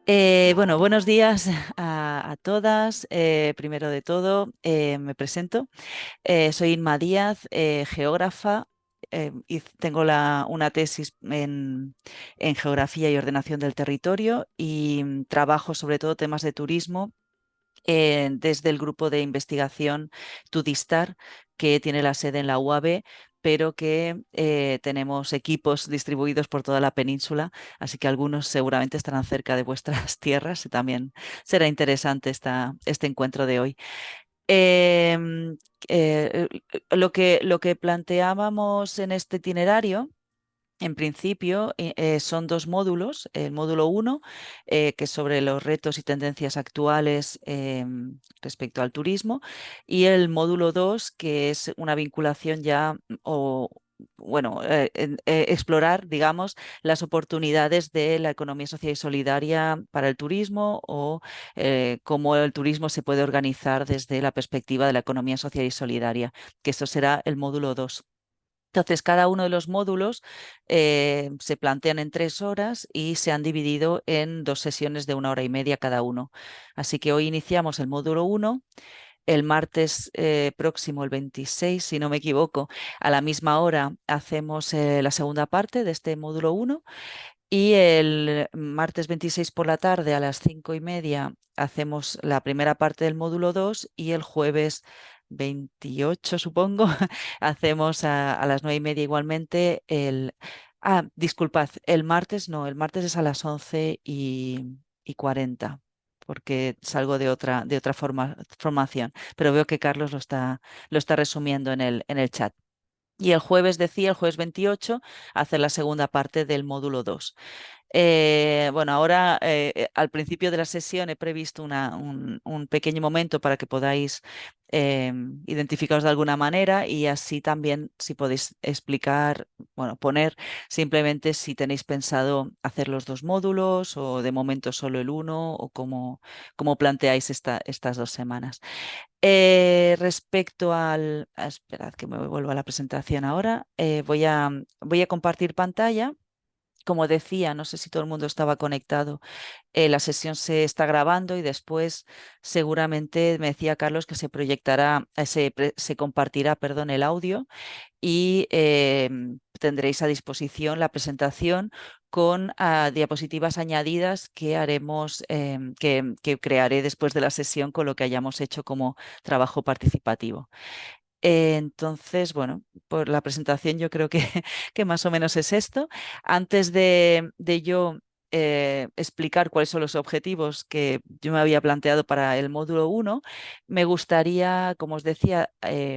Bueno, buenos días a todas. Primero de todo, me presento. Soy Inma Díaz, geógrafa, y tengo una tesis en geografía y ordenación del territorio y trabajo sobre todo temas de turismo desde el grupo de investigación Tudistar, que tiene la sede en la UAB, pero que tenemos equipos distribuidos por toda la península, así que algunos seguramente estarán cerca de vuestras tierras y también será interesante este encuentro de hoy. Em, lo que planteábamos en este itinerario en principio, son dos módulos. El módulo uno, que es sobre los retos y tendencias actuales respecto al turismo, y el módulo 2, que es una vinculación ya o, bueno, explorar, digamos, las oportunidades de la economía social y solidaria para el turismo o cómo el turismo se puede organizar desde la perspectiva de la economía social y solidaria, que eso será el módulo 2. Entonces, cada uno de los módulos se plantean en 3 horas y se han dividido en 2 sesiones de 1 hora y media cada uno. Así que hoy iniciamos el módulo uno. El martes próximo, el 26, si no me equivoco, a la misma hora hacemos la segunda parte de este módulo uno. Y el martes 26 por la tarde a las 5:30 hacemos la primera parte del módulo 2 y el jueves 28, supongo, hacemos a las 9:30 igualmente el... Ah, disculpad, el martes no, el martes es a las 11:40 porque salgo de otra formación, pero veo que Carlos lo está resumiendo en el chat. Y el jueves, decía, el jueves 28, hacer la segunda parte del módulo 2. Bueno, ahora al principio de la sesión he previsto un pequeño momento para que podáis identificaros de alguna manera y así también si podéis explicar, bueno, poner simplemente si tenéis pensado hacer los dos módulos o de momento solo el uno o cómo planteáis estas 2 semanas. Respecto esperad que me vuelva a la presentación ahora. Voy a compartir pantalla. Como decía, no sé si todo el mundo estaba conectado. La sesión se está grabando y después seguramente me decía Carlos que se proyectará, se compartirá, perdón, el audio y tendréis a disposición la presentación con diapositivas añadidas que haremos, que crearé después de la sesión con lo que hayamos hecho como trabajo participativo. Entonces, bueno, por la presentación yo creo que, que más o menos es esto. Antes de yo explicar cuáles son los objetivos que yo me había planteado para el módulo uno, me gustaría, como os decía,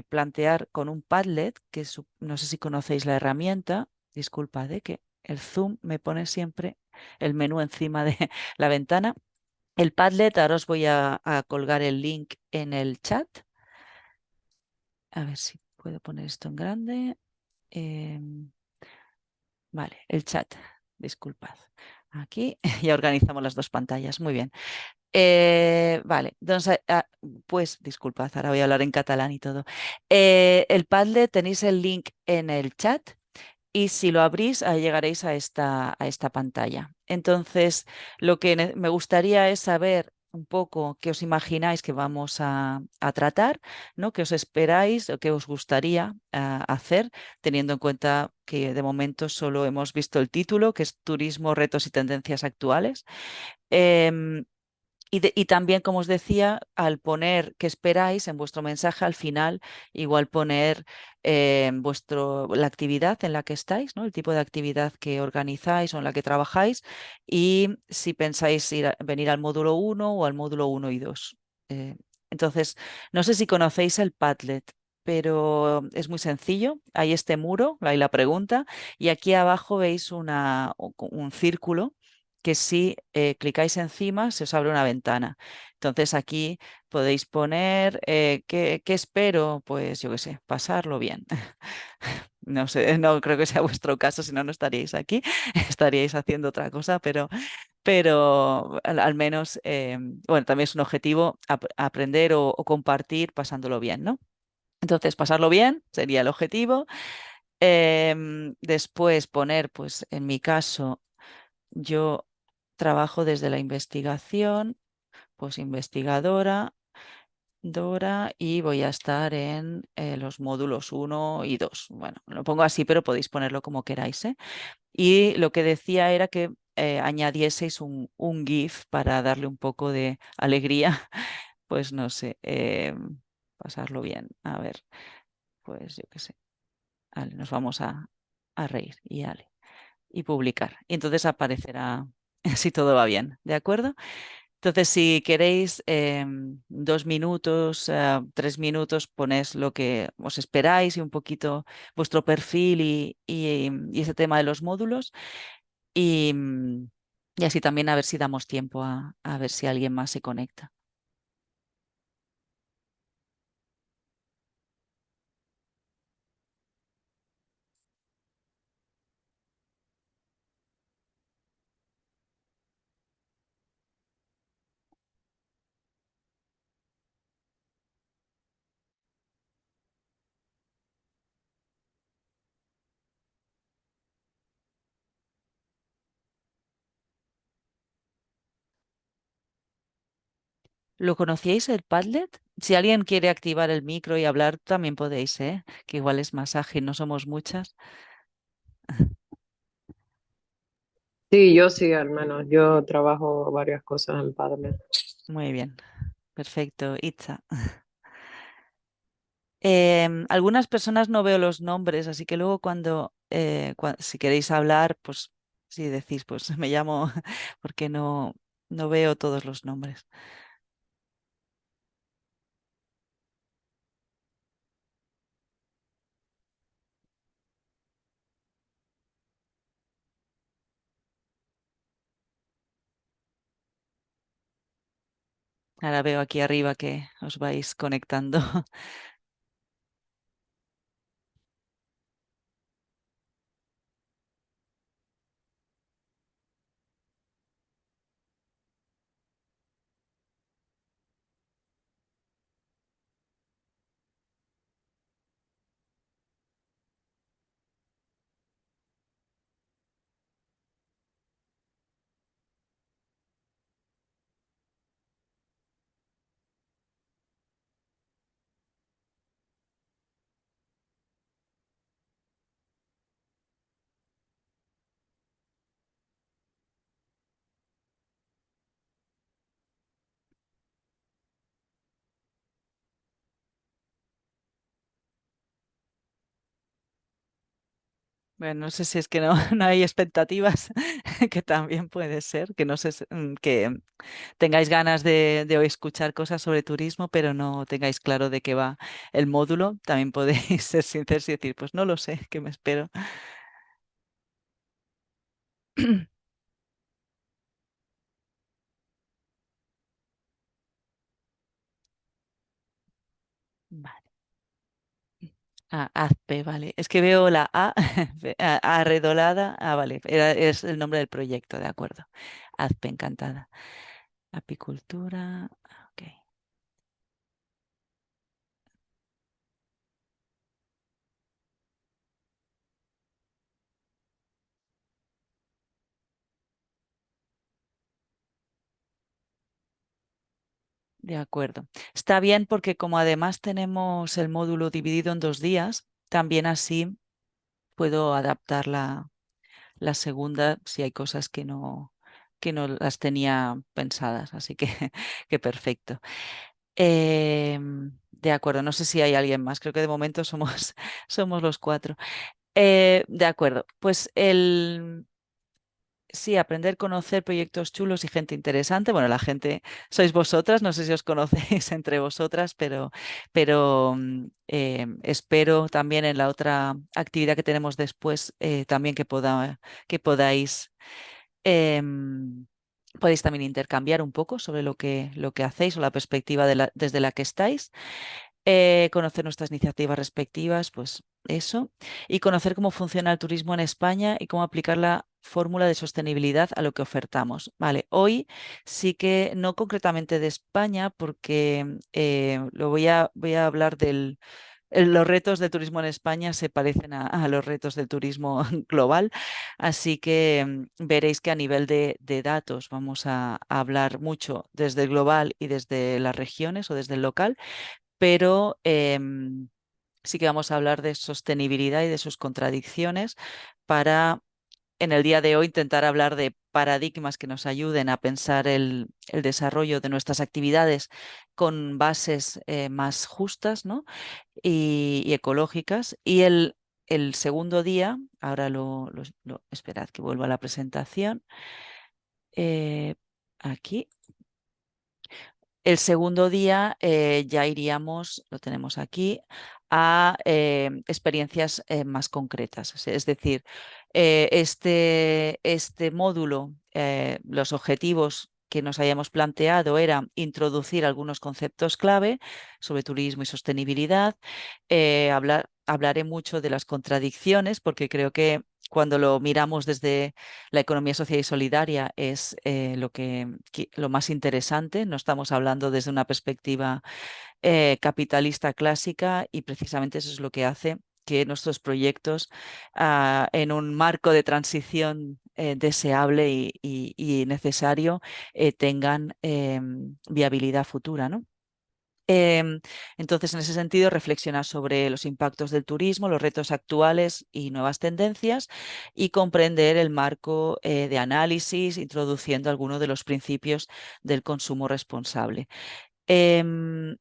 plantear con un Padlet, que no sé si conocéis la herramienta. Disculpad, que el Zoom me pone siempre el menú encima de la ventana. El Padlet, ahora os voy a colgar el link en el chat. A ver si puedo poner esto en grande. Em, vale, el chat. Disculpad. Aquí ya organizamos las dos pantallas. Muy bien. Vale, entonces, pues disculpad, ahora voy a hablar en catalán y todo. El Padlet tenéis el link en el chat. Y si lo abrís, ahí llegaréis a esta pantalla. Entonces, lo que me gustaría es saber un poco qué os imagináis que vamos a tratar, ¿no? ¿Qué os esperáis o qué os gustaría hacer, teniendo en cuenta que de momento solo hemos visto el título, que es Turismo, retos y tendencias actuales. Em, y también, como os decía, al poner qué esperáis en vuestro mensaje, al final, igual poner la actividad en la que estáis, ¿no? El tipo de actividad que organizáis o en la que trabajáis, y si pensáis venir al módulo uno o al módulo uno y 2. Eh, entonces, no sé si conocéis el Padlet, pero es muy sencillo. Hay este muro, hay la pregunta, y aquí abajo veis un círculo que si clicáis encima se os abre una ventana. Entonces aquí podéis poner ¿qué espero? Pues yo qué sé, pasarlo bien. No sé, no creo que sea vuestro caso, si no, no estaríais aquí, estaríais haciendo otra cosa, pero al menos, bueno, también es un objetivo aprender o compartir pasándolo bien, ¿no? Entonces, pasarlo bien sería el objetivo. Después poner, pues en mi caso, yo trabajo desde la investigación, pues investigadora, Dora, y voy a estar en los módulos 1 y 2. Bueno, lo pongo así, pero podéis ponerlo como queráis, ¿eh? Y lo que decía era que añadieseis un GIF para darle un poco de alegría, pues no sé, pasarlo bien. A ver, pues yo qué sé, vale, nos vamos a reír y, ale, y publicar. Y entonces aparecerá si todo va bien, ¿de acuerdo? Entonces, si queréis 2 minutos, 3 minutos, ponéis lo que os esperáis y un poquito vuestro perfil y ese tema de los módulos. Y, y así también a ver si damos tiempo a ver si alguien más se conecta. ¿Lo conocíais el Padlet? Si alguien quiere activar el micro y hablar, también podéis, ¿eh? Que igual es más ágil, no somos muchas. Sí, yo sí, al menos. Yo trabajo varias cosas en Padlet. Muy bien, perfecto. Itza. Algunas personas no veo los nombres, así que luego si queréis hablar, pues si decís, pues me llamo, porque no veo todos los nombres. Ahora veo aquí arriba que os vais conectando. Bueno, no sé si es que no, no hay expectativas, que también puede ser, que no sé, que tengáis ganas de escuchar cosas sobre turismo, pero no tengáis claro de qué va el módulo. También podéis ser sinceros y decir, pues no lo sé, ¿qué me espero? Vale. Azpe, vale. Es que veo la A, arredolada. Ah, vale, es el nombre del proyecto, de acuerdo. Azpe, encantada. Apicultura, ok. De acuerdo. Está bien porque como además tenemos el módulo dividido en 2 días, también así puedo adaptar la segunda si hay cosas que no las tenía pensadas. Así que, que perfecto. De acuerdo, no sé si hay alguien más. Creo que de momento somos, somos los cuatro. De acuerdo, pues sí, aprender, conocer proyectos chulos y gente interesante. Bueno, la gente sois vosotras, no sé si os conocéis entre vosotras, pero espero también en la otra actividad que tenemos después, también que podáis, em, podéis también intercambiar un poco sobre lo que hacéis o la perspectiva desde la que estáis, conocer nuestras iniciativas respectivas, pues eso, y conocer cómo funciona el turismo en España y cómo aplicar la fórmula de sostenibilidad a lo que ofertamos. Vale, hoy sí que no concretamente de España, porque voy a hablar Los retos del turismo en España se parecen a los retos del turismo global, así que veréis que a nivel de datos vamos a hablar mucho desde el global y desde las regiones o desde el local, pero sí que vamos a hablar de sostenibilidad y de sus contradicciones para en el día de hoy intentar hablar de paradigmas que nos ayuden a pensar el desarrollo de nuestras actividades con bases más justas, ¿no? Y ecológicas. Y el segundo día, ahora esperad que vuelva a la presentación. eh, Aquí. El segundo día ya iríamos, lo tenemos aquí, a experiencias más concretas. Es decir, este módulo, los objetivos que nos hayamos planteado era introducir algunos conceptos clave sobre turismo y sostenibilidad. Hablaré mucho de las contradicciones porque creo que cuando lo miramos desde la economía social y solidaria es lo más interesante. No estamos hablando desde una perspectiva capitalista clásica y precisamente eso es lo que hace que nuestros proyectos en un marco de transición deseable y necesario tengan viabilidad futura, ¿no? Em, entonces, en ese sentido, reflexionar sobre los impactos del turismo, los retos actuales y nuevas tendencias y comprender el marco de análisis, introduciendo algunos de los principios del consumo responsable. Em,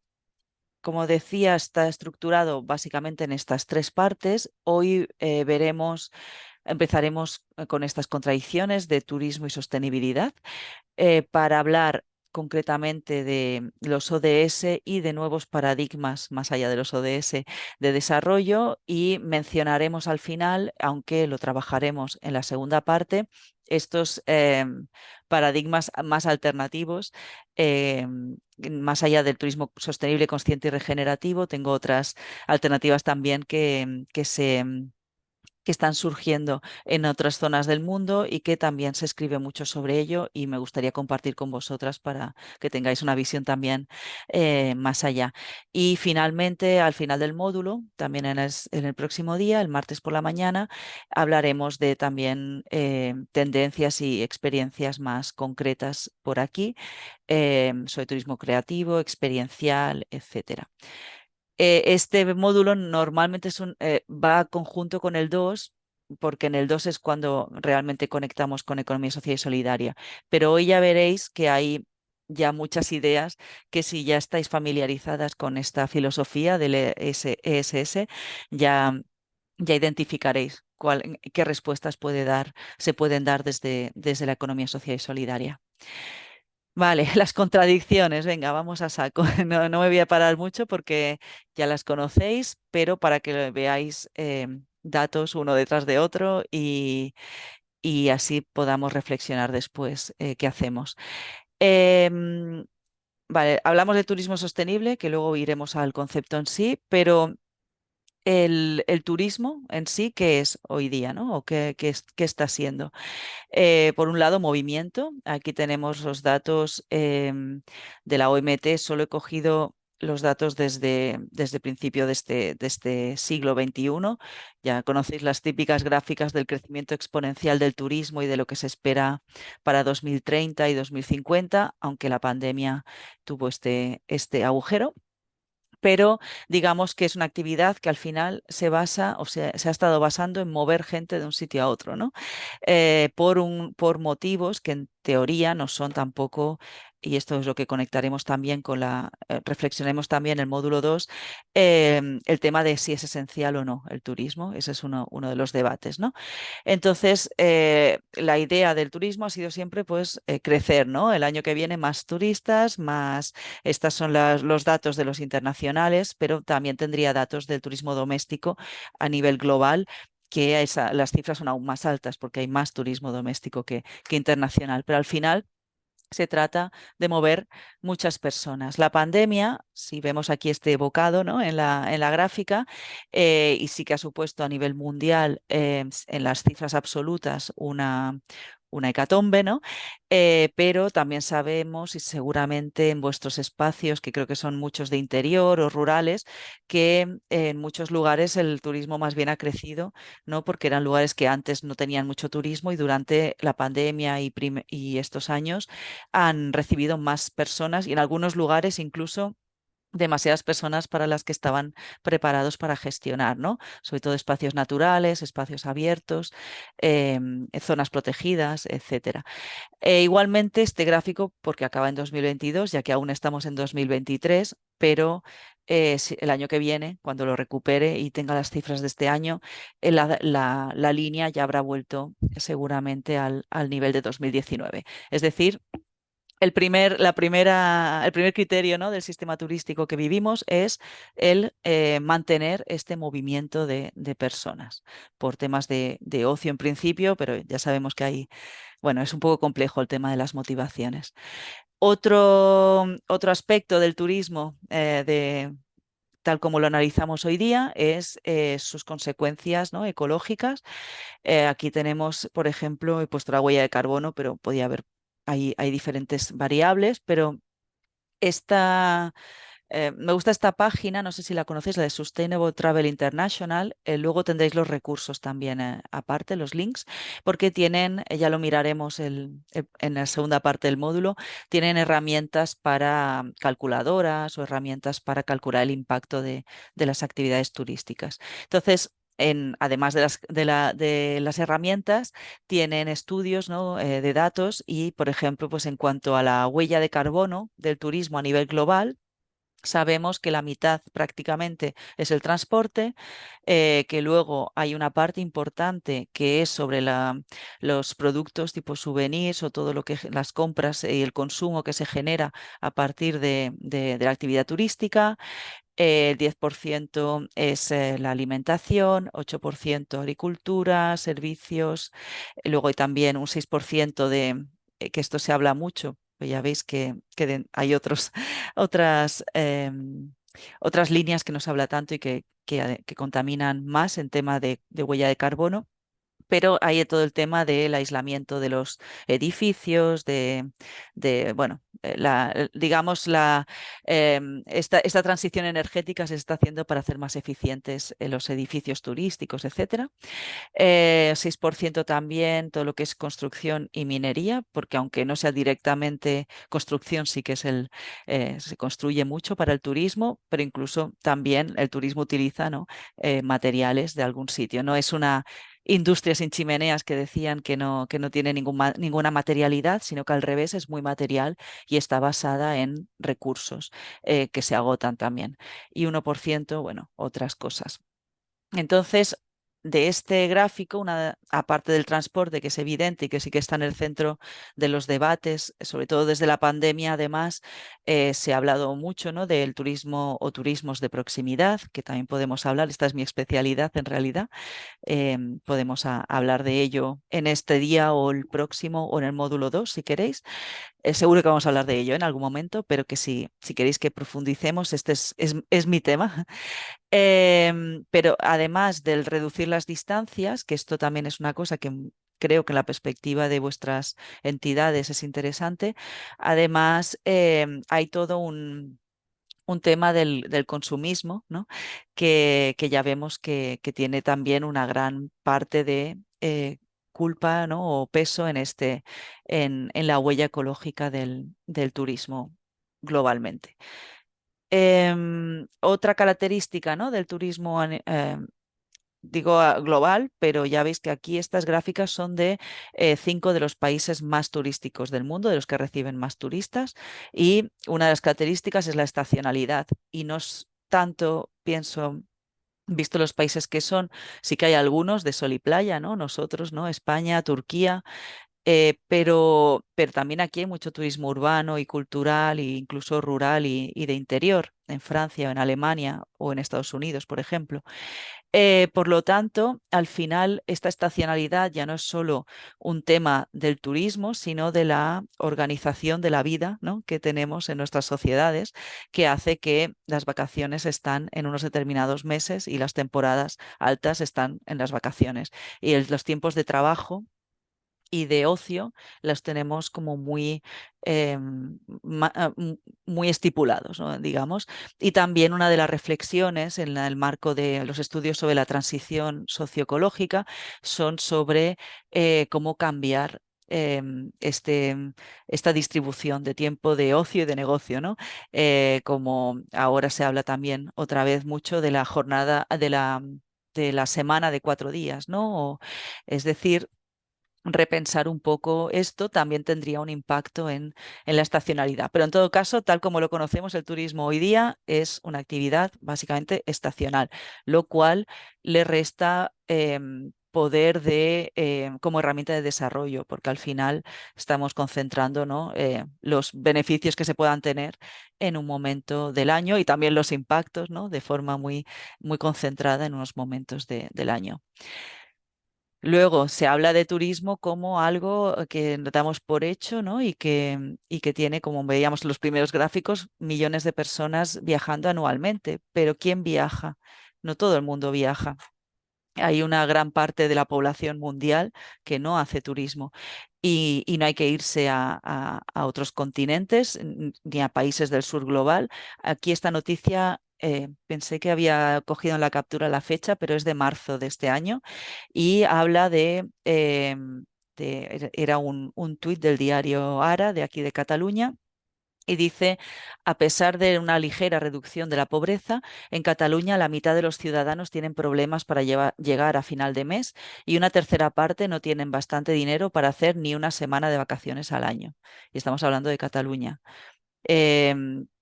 Como decía, está estructurado básicamente en estas tres partes. Hoy empezaremos con estas contradicciones de turismo y sostenibilidad para hablar concretamente de los ODS y de nuevos paradigmas más allá de los ODS de desarrollo y mencionaremos al final, aunque lo trabajaremos en la segunda parte, estos paradigmas más alternativos, más allá del turismo sostenible, consciente y regenerativo. Tengo otras alternativas también que están surgiendo en otras zonas del mundo y que también se escribe mucho sobre ello y me gustaría compartir con vosotras para que tengáis una visión también más allá. Y finalmente, al final del módulo, también en el próximo día, el martes por la mañana, hablaremos de también tendencias y experiencias más concretas por aquí, sobre turismo creativo, experiencial, etcétera. Este módulo normalmente va conjunto con el 2, porque en el 2 es cuando realmente conectamos con economía social y solidaria. Pero hoy ya veréis que hay ya muchas ideas que si ya estáis familiarizadas con esta filosofía del ESS, ya identificaréis qué respuestas se pueden dar desde la economía social y solidaria. Vale, las contradicciones, venga, vamos a saco. No me voy a parar mucho porque ya las conocéis, pero para que veáis datos uno detrás de otro y así podamos reflexionar después qué hacemos. Em, vale, hablamos de turismo sostenible, que luego iremos al concepto en sí, pero el turismo en sí, ¿qué es hoy día, ¿no? ¿O qué está siendo? Por un lado, movimiento. Aquí tenemos los datos de la OMT. Solo he cogido los datos desde el principio de este siglo XXI. Ya conocéis las típicas gráficas del crecimiento exponencial del turismo y de lo que se espera para 2030 y 2050, aunque la pandemia tuvo este agujero, pero digamos que es una actividad que al final se basa o se ha estado basando en mover gente de un sitio a otro, ¿no? Por motivos que en teoría no son tampoco, y esto es lo que conectaremos también reflexionemos también en el módulo 2, el tema de si es esencial o no el turismo. Ese es uno de los debates, ¿no? Entonces, la idea del turismo ha sido siempre pues crecer, ¿no? El año que viene más turistas, más, estos son los datos de los internacionales, pero también tendría datos del turismo doméstico a nivel global, que las cifras son aún más altas porque hay más turismo doméstico que internacional, pero al final se trata de mover muchas personas. La pandemia, si vemos aquí este bocado, ¿no? en la gráfica, y sí que ha supuesto a nivel mundial, en las cifras absolutas, una hecatombe, ¿no? Pero también sabemos, y seguramente en vuestros espacios, que creo que son muchos de interior o rurales, que en muchos lugares el turismo más bien ha crecido, ¿no? Porque eran lugares que antes no tenían mucho turismo y durante la pandemia y estos años han recibido más personas y en algunos lugares incluso demasiadas personas para las que estaban preparados para gestionar, ¿no? Sobre todo espacios naturales, espacios abiertos, zonas protegidas, etcétera. Igualmente, este gráfico, porque acaba en 2022, ya que aún estamos en 2023, pero el año que viene, cuando lo recupere y tenga las cifras de este año, la línea ya habrá vuelto seguramente al nivel de 2019. Es decir, el primer criterio, ¿no? del sistema turístico que vivimos es el mantener este movimiento de personas por temas de ocio en principio, pero ya sabemos que hay, bueno, es un poco complejo el tema de las motivaciones. Otro aspecto del turismo, tal como lo analizamos hoy día, es sus consecuencias, ¿no? ecológicas. Aquí tenemos, por ejemplo, he puesto la huella de carbono, pero podía haber, hay diferentes variables, pero esta, me gusta esta página, no sé si la conocéis, la de Sustainable Travel International. Luego tendréis los recursos también aparte, los links, porque tienen, ya lo miraremos en la segunda parte del módulo, tienen herramientas para calculadoras o herramientas para calcular el impacto de las actividades turísticas. Entonces, además de las herramientas, tienen estudios, ¿no? de datos y, por ejemplo, pues en cuanto a la huella de carbono del turismo a nivel global, sabemos que la mitad prácticamente es el transporte, que luego hay una parte importante que es sobre los productos tipo souvenirs o todo lo que las compras y el consumo que se genera a partir de la actividad turística. El 10% es la alimentación, 8% agricultura, servicios. Luego hay también un 6% que esto se habla mucho, pues ya veis hay otras, otras líneas que no se habla tanto y que contaminan más en tema de huella de carbono. Pero hay todo el tema del aislamiento de los edificios, bueno, digamos, esta transición energética se está haciendo para hacer más eficientes los edificios turísticos, etcétera. 6% también todo lo que es construcción y minería, porque aunque no sea directamente construcción, sí que se construye mucho para el turismo, pero incluso también el turismo utiliza, ¿no? materiales de algún sitio. No es una industria sin chimeneas que decían que no tiene ninguna materialidad, sino que al revés es muy material y está basada en recursos que se agotan también. Y 1%, bueno, otras cosas. Entonces, de este gráfico, aparte del transporte, que es evidente y que sí que está en el centro de los debates, sobre todo desde la pandemia, además, se ha hablado mucho, ¿no? del turismo o turismos de proximidad, que también podemos hablar, esta es mi especialidad en realidad. Podemos hablar de ello en este día o el próximo o en el módulo 2 si queréis. Seguro que vamos a hablar de ello en algún momento, pero que si queréis que profundicemos, este es mi tema. Pero además del reducir las distancias, que esto también es una cosa que creo que en la perspectiva de vuestras entidades es interesante, además hay todo un tema del consumismo, ¿no? que ya vemos que tiene también una gran parte de culpa, ¿no? o peso en la huella ecológica del turismo globalmente. Otra característica, ¿no? del turismo digo global, pero ya veis que aquí estas gráficas son de 5 de los países más turísticos del mundo, de los que reciben más turistas, y una de las características es la estacionalidad. Y no es tanto, pienso, visto los países que son, sí que hay algunos de sol y playa, ¿no? Nosotros, ¿no? España, Turquía, pero también aquí hay mucho turismo urbano y cultural e incluso rural y de interior, en Francia o en Alemania o en Estados Unidos, por ejemplo. Por lo tanto, al final, esta estacionalidad ya no es solo un tema del turismo, sino de la organización de la vida, ¿no? que tenemos en nuestras sociedades, que hace que las vacaciones están en unos determinados meses y las temporadas altas están en las vacaciones. Y los tiempos de trabajo y de ocio los tenemos como muy, muy estipulados, ¿no? Digamos. Y también una de las reflexiones en el marco de los estudios sobre la transición socioecológica son sobre cómo cambiar esta distribución de tiempo de ocio y de negocio, ¿no? Como ahora se habla también otra vez mucho de la jornada, de la semana de 4 días, ¿no? Es decir, repensar un poco esto también tendría un impacto en la estacionalidad. Pero en todo caso, tal como lo conocemos, el turismo hoy día es una actividad básicamente estacional, lo cual le resta poder como herramienta de desarrollo, porque al final estamos concentrando, ¿no? Los beneficios que se puedan tener en un momento del año y también los impactos, ¿no? De forma muy, muy concentrada en unos momentos del año. Luego se habla de turismo como algo que damos por hecho, ¿no? Y que tiene, como veíamos en los primeros gráficos, millones de personas viajando anualmente. Pero ¿quién viaja? No todo el mundo viaja. Hay una gran parte de la población mundial que no hace turismo y no hay que irse a otros continentes ni a países del sur global. Aquí esta noticia, pensé que había cogido en la captura la fecha, pero es de marzo de este año y habla era un tuit del diario Ara de aquí de Cataluña y dice, a pesar de una ligera reducción de la pobreza, en Cataluña la mitad de los ciudadanos tienen problemas para llegar a final de mes y una tercera parte no tienen bastante dinero para hacer ni una semana de vacaciones al año. Y estamos hablando de Cataluña.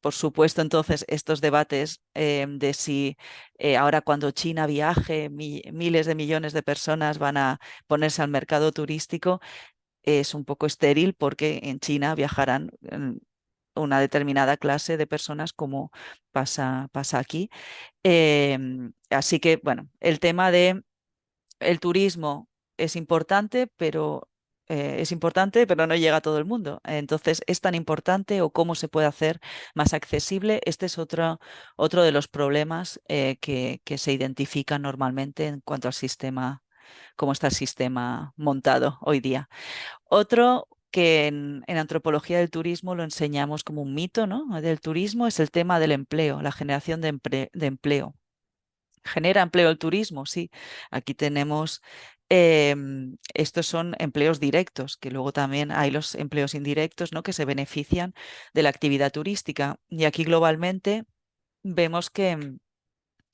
Por supuesto, entonces, estos debates de si ahora cuando China viaje, miles de millones de personas van a ponerse al mercado turístico, es un poco estéril porque en China viajarán una determinada clase de personas como pasa aquí. Así que, bueno, el tema de el turismo es importante, pero no llega a todo el mundo. Entonces, ¿es tan importante o cómo se puede hacer más accesible? Este es otro de los problemas que se identifican normalmente en cuanto al sistema, cómo está el sistema montado hoy día. Otro que en antropología del turismo lo enseñamos como un mito, ¿no? Del turismo es el tema del empleo, la generación de empleo. ¿Genera empleo el turismo? Sí. Aquí tenemos, estos son empleos directos, que luego también hay los empleos indirectos, ¿no? Que se benefician de la actividad turística. Y aquí globalmente vemos que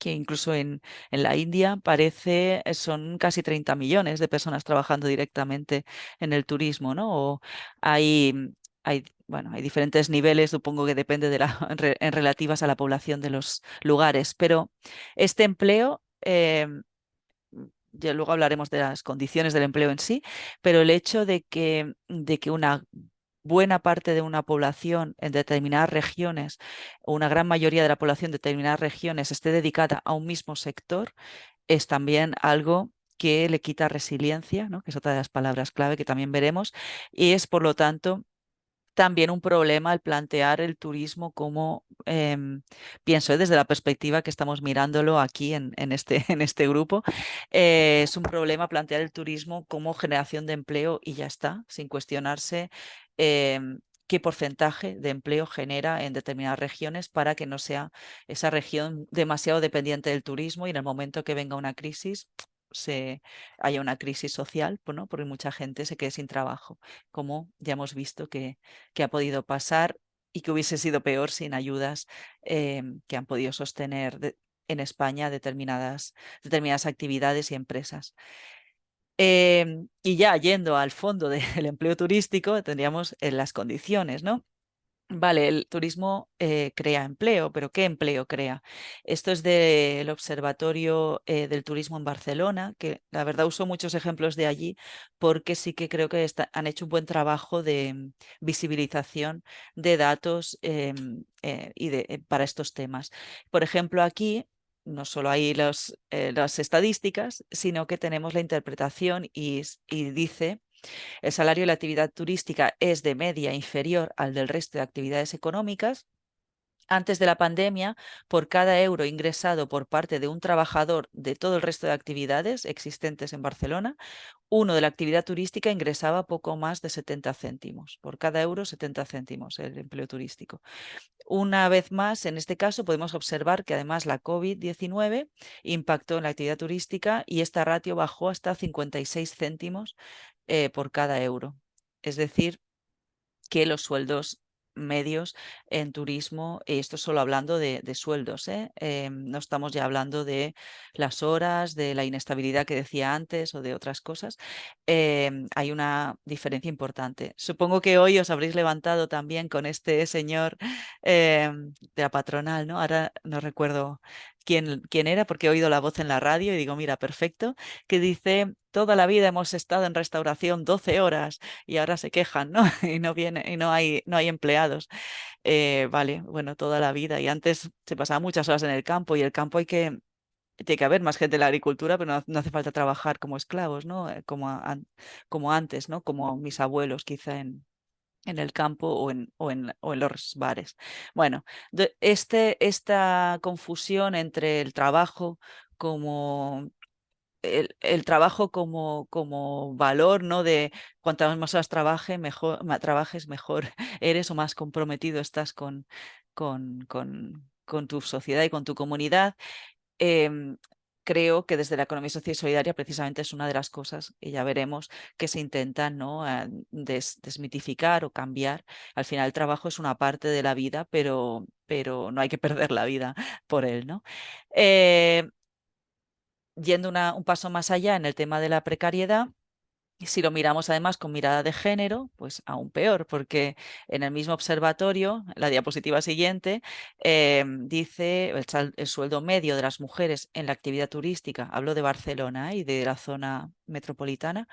incluso en la India parece, son casi 30 millones de personas trabajando directamente en el turismo, ¿no? O hay, bueno, hay diferentes niveles, supongo que depende en relativas a la población de los lugares, pero este empleo, ya luego hablaremos de las condiciones del empleo en sí, pero el hecho de que una buena parte de una población en determinadas regiones, o una gran mayoría de la población de determinadas regiones esté dedicada a un mismo sector, es también algo que le quita resiliencia, ¿no? Que es otra de las palabras clave que también veremos, y es por lo tanto también un problema el plantear el turismo como, pienso, desde la perspectiva que estamos mirándolo aquí en este grupo, es un problema plantear el turismo como generación de empleo y ya está, sin cuestionarse qué porcentaje de empleo genera en determinadas regiones para que no sea esa región demasiado dependiente del turismo y en el momento que venga una crisis se haya una crisis social, pues, ¿no? Porque mucha gente se quede sin trabajo, como ya hemos visto que ha podido pasar y que hubiese sido peor sin ayudas que han podido sostener en España determinadas actividades y empresas. Y ya yendo al fondo del empleo turístico, tendríamos las condiciones, ¿no? Vale, el turismo crea empleo, pero ¿qué empleo crea? Esto es del Observatorio del Turismo en Barcelona, que la verdad uso muchos ejemplos de allí porque sí que creo que han hecho un buen trabajo de visibilización de datos para estos temas. Por ejemplo, aquí no solo hay las estadísticas, sino que tenemos la interpretación y dice el salario de la actividad turística es de media inferior al del resto de actividades económicas Antes de la pandemia, por cada euro ingresado por parte de un trabajador de todo el resto de actividades existentes en Barcelona, uno de la actividad turística ingresaba poco más de 70 céntimos. Por cada euro, 70 céntimos el empleo turístico. Una vez más, en este caso, podemos observar que además la COVID-19 impactó en la actividad turística y esta ratio bajó hasta 56 céntimos por cada euro. Es decir, que los sueldos medios en turismo, esto solo hablando de sueldos, ¿eh? No estamos ya hablando de las horas, de la inestabilidad que decía antes o de otras cosas. Hay una diferencia importante. Supongo que hoy os habréis levantado también con este señor de la patronal, ¿no? Ahora no recuerdo quién era porque he oído la voz en la radio y digo, mira, perfecto, que dice, toda la vida hemos estado en restauración 12 horas y ahora se quejan, ¿no? Y no viene, y no hay empleados. Vale, bueno, toda la vida. Y antes se pasaba muchas horas en el campo y el campo tiene que haber más gente en la agricultura, pero no hace falta trabajar como esclavos, ¿no? Como antes, ¿no? Como mis abuelos quizá en el campo o en los bares. Bueno, esta confusión entre el trabajo como el trabajo como valor, ¿no? De cuantas más horas trabajes, mejor eres o más comprometido estás con tu sociedad y con tu comunidad. Em, Creo que desde la economía social y solidaria precisamente es una de las cosas, y ya veremos, que se intentan, ¿no? Desmitificar o cambiar. Al final el trabajo es una parte de la vida, pero no hay que perder la vida por él, ¿no? Eh, Yendo un paso más allá en el tema de la precariedad, y si lo miramos además con mirada de género, pues aún peor, porque en el mismo observatorio, la diapositiva siguiente, dice el sueldo medio de las mujeres en la actividad turística, hablo de Barcelona y de la zona metropolitana,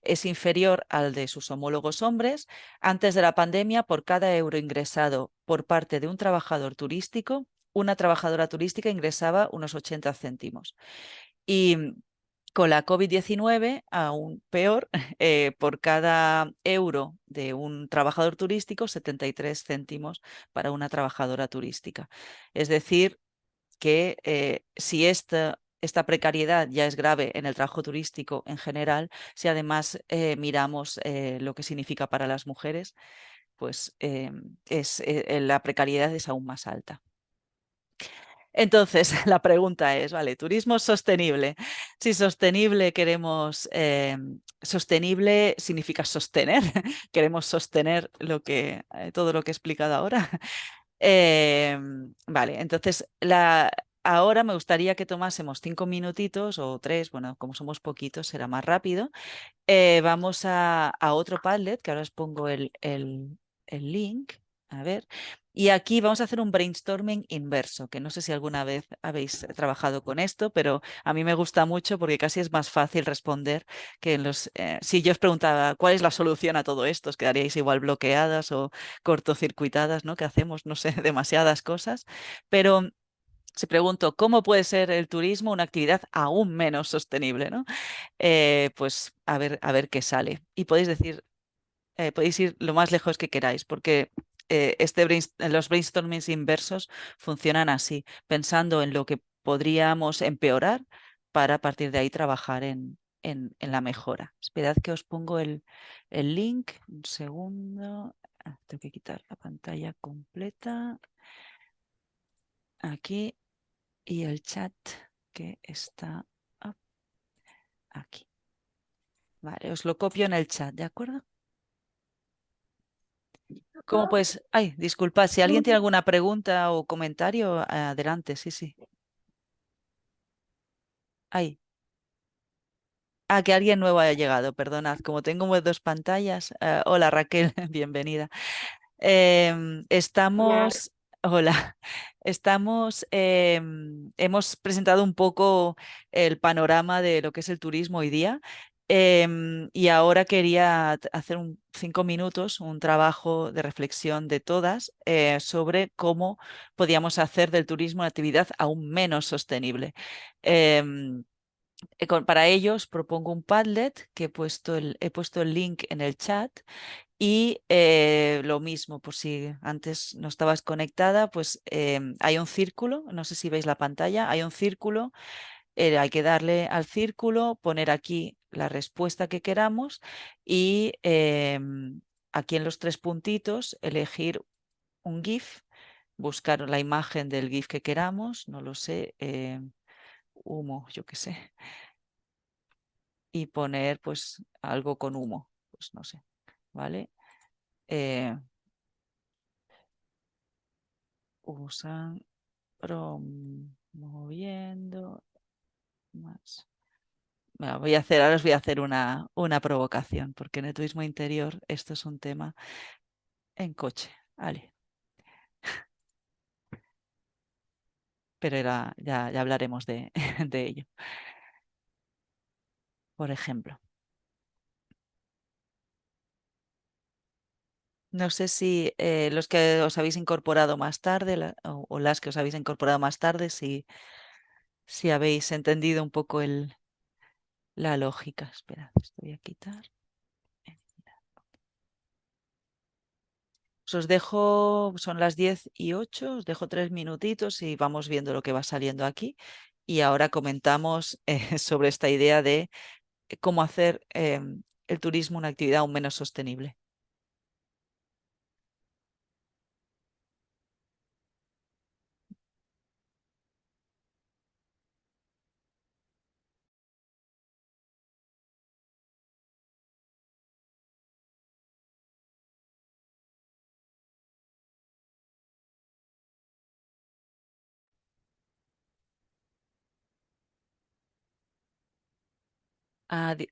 es inferior al de sus homólogos hombres. Antes de la pandemia, por cada euro ingresado por parte de un trabajador turístico, una trabajadora turística ingresaba unos 80 céntimos. Y con la COVID-19, aún peor, por cada euro de un trabajador turístico, 73 céntimos para una trabajadora turística. Es decir, que si esta precariedad ya es grave en el trabajo turístico en general, si además miramos lo que significa para las mujeres, pues la precariedad es aún más alta. Entonces, la pregunta es, vale, turismo sostenible. Si sostenible queremos, sostenible significa sostener, queremos sostener todo lo que he explicado ahora. Vale, entonces ahora me gustaría que tomásemos 5 minutitos o 3, bueno, como somos poquitos será más rápido. Vamos a otro Padlet, que ahora os pongo el link. A ver. Y aquí vamos a hacer un brainstorming inverso, que no sé si alguna vez habéis trabajado con esto, pero a mí me gusta mucho porque casi es más fácil responder que si yo os preguntaba cuál es la solución a todo esto, os quedaríais igual bloqueadas o cortocircuitadas, ¿no? Que hacemos, no sé, demasiadas cosas. Pero si pregunto, ¿cómo puede ser el turismo una actividad aún menos sostenible, ¿no? Pues a ver qué sale. Y podéis ir lo más lejos que queráis, porque los brainstormings inversos funcionan así, pensando en lo que podríamos empeorar para a partir de ahí trabajar en la mejora. Esperad que os pongo el link. Un segundo. Tengo que quitar la pantalla completa. Aquí. Y el chat que está aquí. Vale, os lo copio en el chat, ¿de acuerdo? ¿Cómo pues? Ay, disculpad, si alguien tiene alguna pregunta o comentario, adelante, sí, sí. Ay, que alguien nuevo haya llegado, perdonad, como tengo dos pantallas. Hola Raquel, bienvenida. Estamos, hola, hemos presentado un poco el panorama de lo que es el turismo hoy día. Y ahora quería hacer 5 minutos, un trabajo de reflexión de todas sobre cómo podíamos hacer del turismo una actividad aún menos sostenible. Em, para ellos propongo un Padlet que he puesto el link en el chat Y lo mismo, por si antes no estabas conectada, pues hay un círculo, no sé si veis la pantalla, hay un círculo, hay que darle al círculo, poner aquí la respuesta que queramos y aquí en los tres puntitos elegir un GIF, buscar la imagen del GIF que queramos, no lo sé, humo, yo qué sé, y poner pues algo con humo, pues no sé, ¿vale? Eh, usan promoviendo más. Bueno, ahora os voy a hacer una provocación, porque en el turismo interior esto es un tema en coche, vale, pero ya hablaremos de ello. Por ejemplo, no sé si los que os habéis incorporado más tarde o las que os habéis incorporado más tarde, si habéis entendido un poco la lógica. Esperad, esto voy a quitar. Os dejo, son las 10:08, os dejo 3 minutitos y vamos viendo lo que va saliendo aquí. Y ahora comentamos sobre esta idea de cómo hacer el turismo una actividad aún menos sostenible.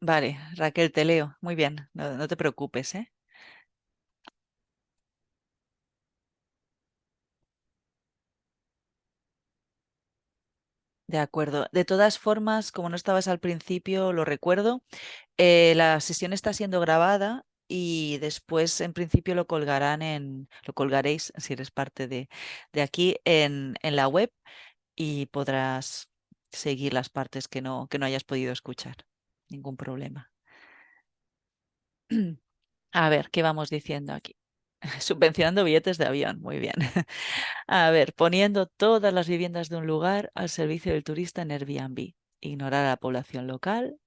Vale, Raquel, te leo. Muy bien, no te preocupes, ¿eh? De acuerdo. De todas formas, como no estabas al principio, lo recuerdo, la sesión está siendo grabada y después, en principio, lo colgaréis, si eres parte de aquí, en la web y podrás seguir las partes que no hayas podido escuchar. Ningún problema. A ver, ¿qué vamos diciendo aquí? Subvencionando billetes de avión, muy bien. A ver, poniendo todas las viviendas de un lugar al servicio del turista en Airbnb. Ignorar a la población local,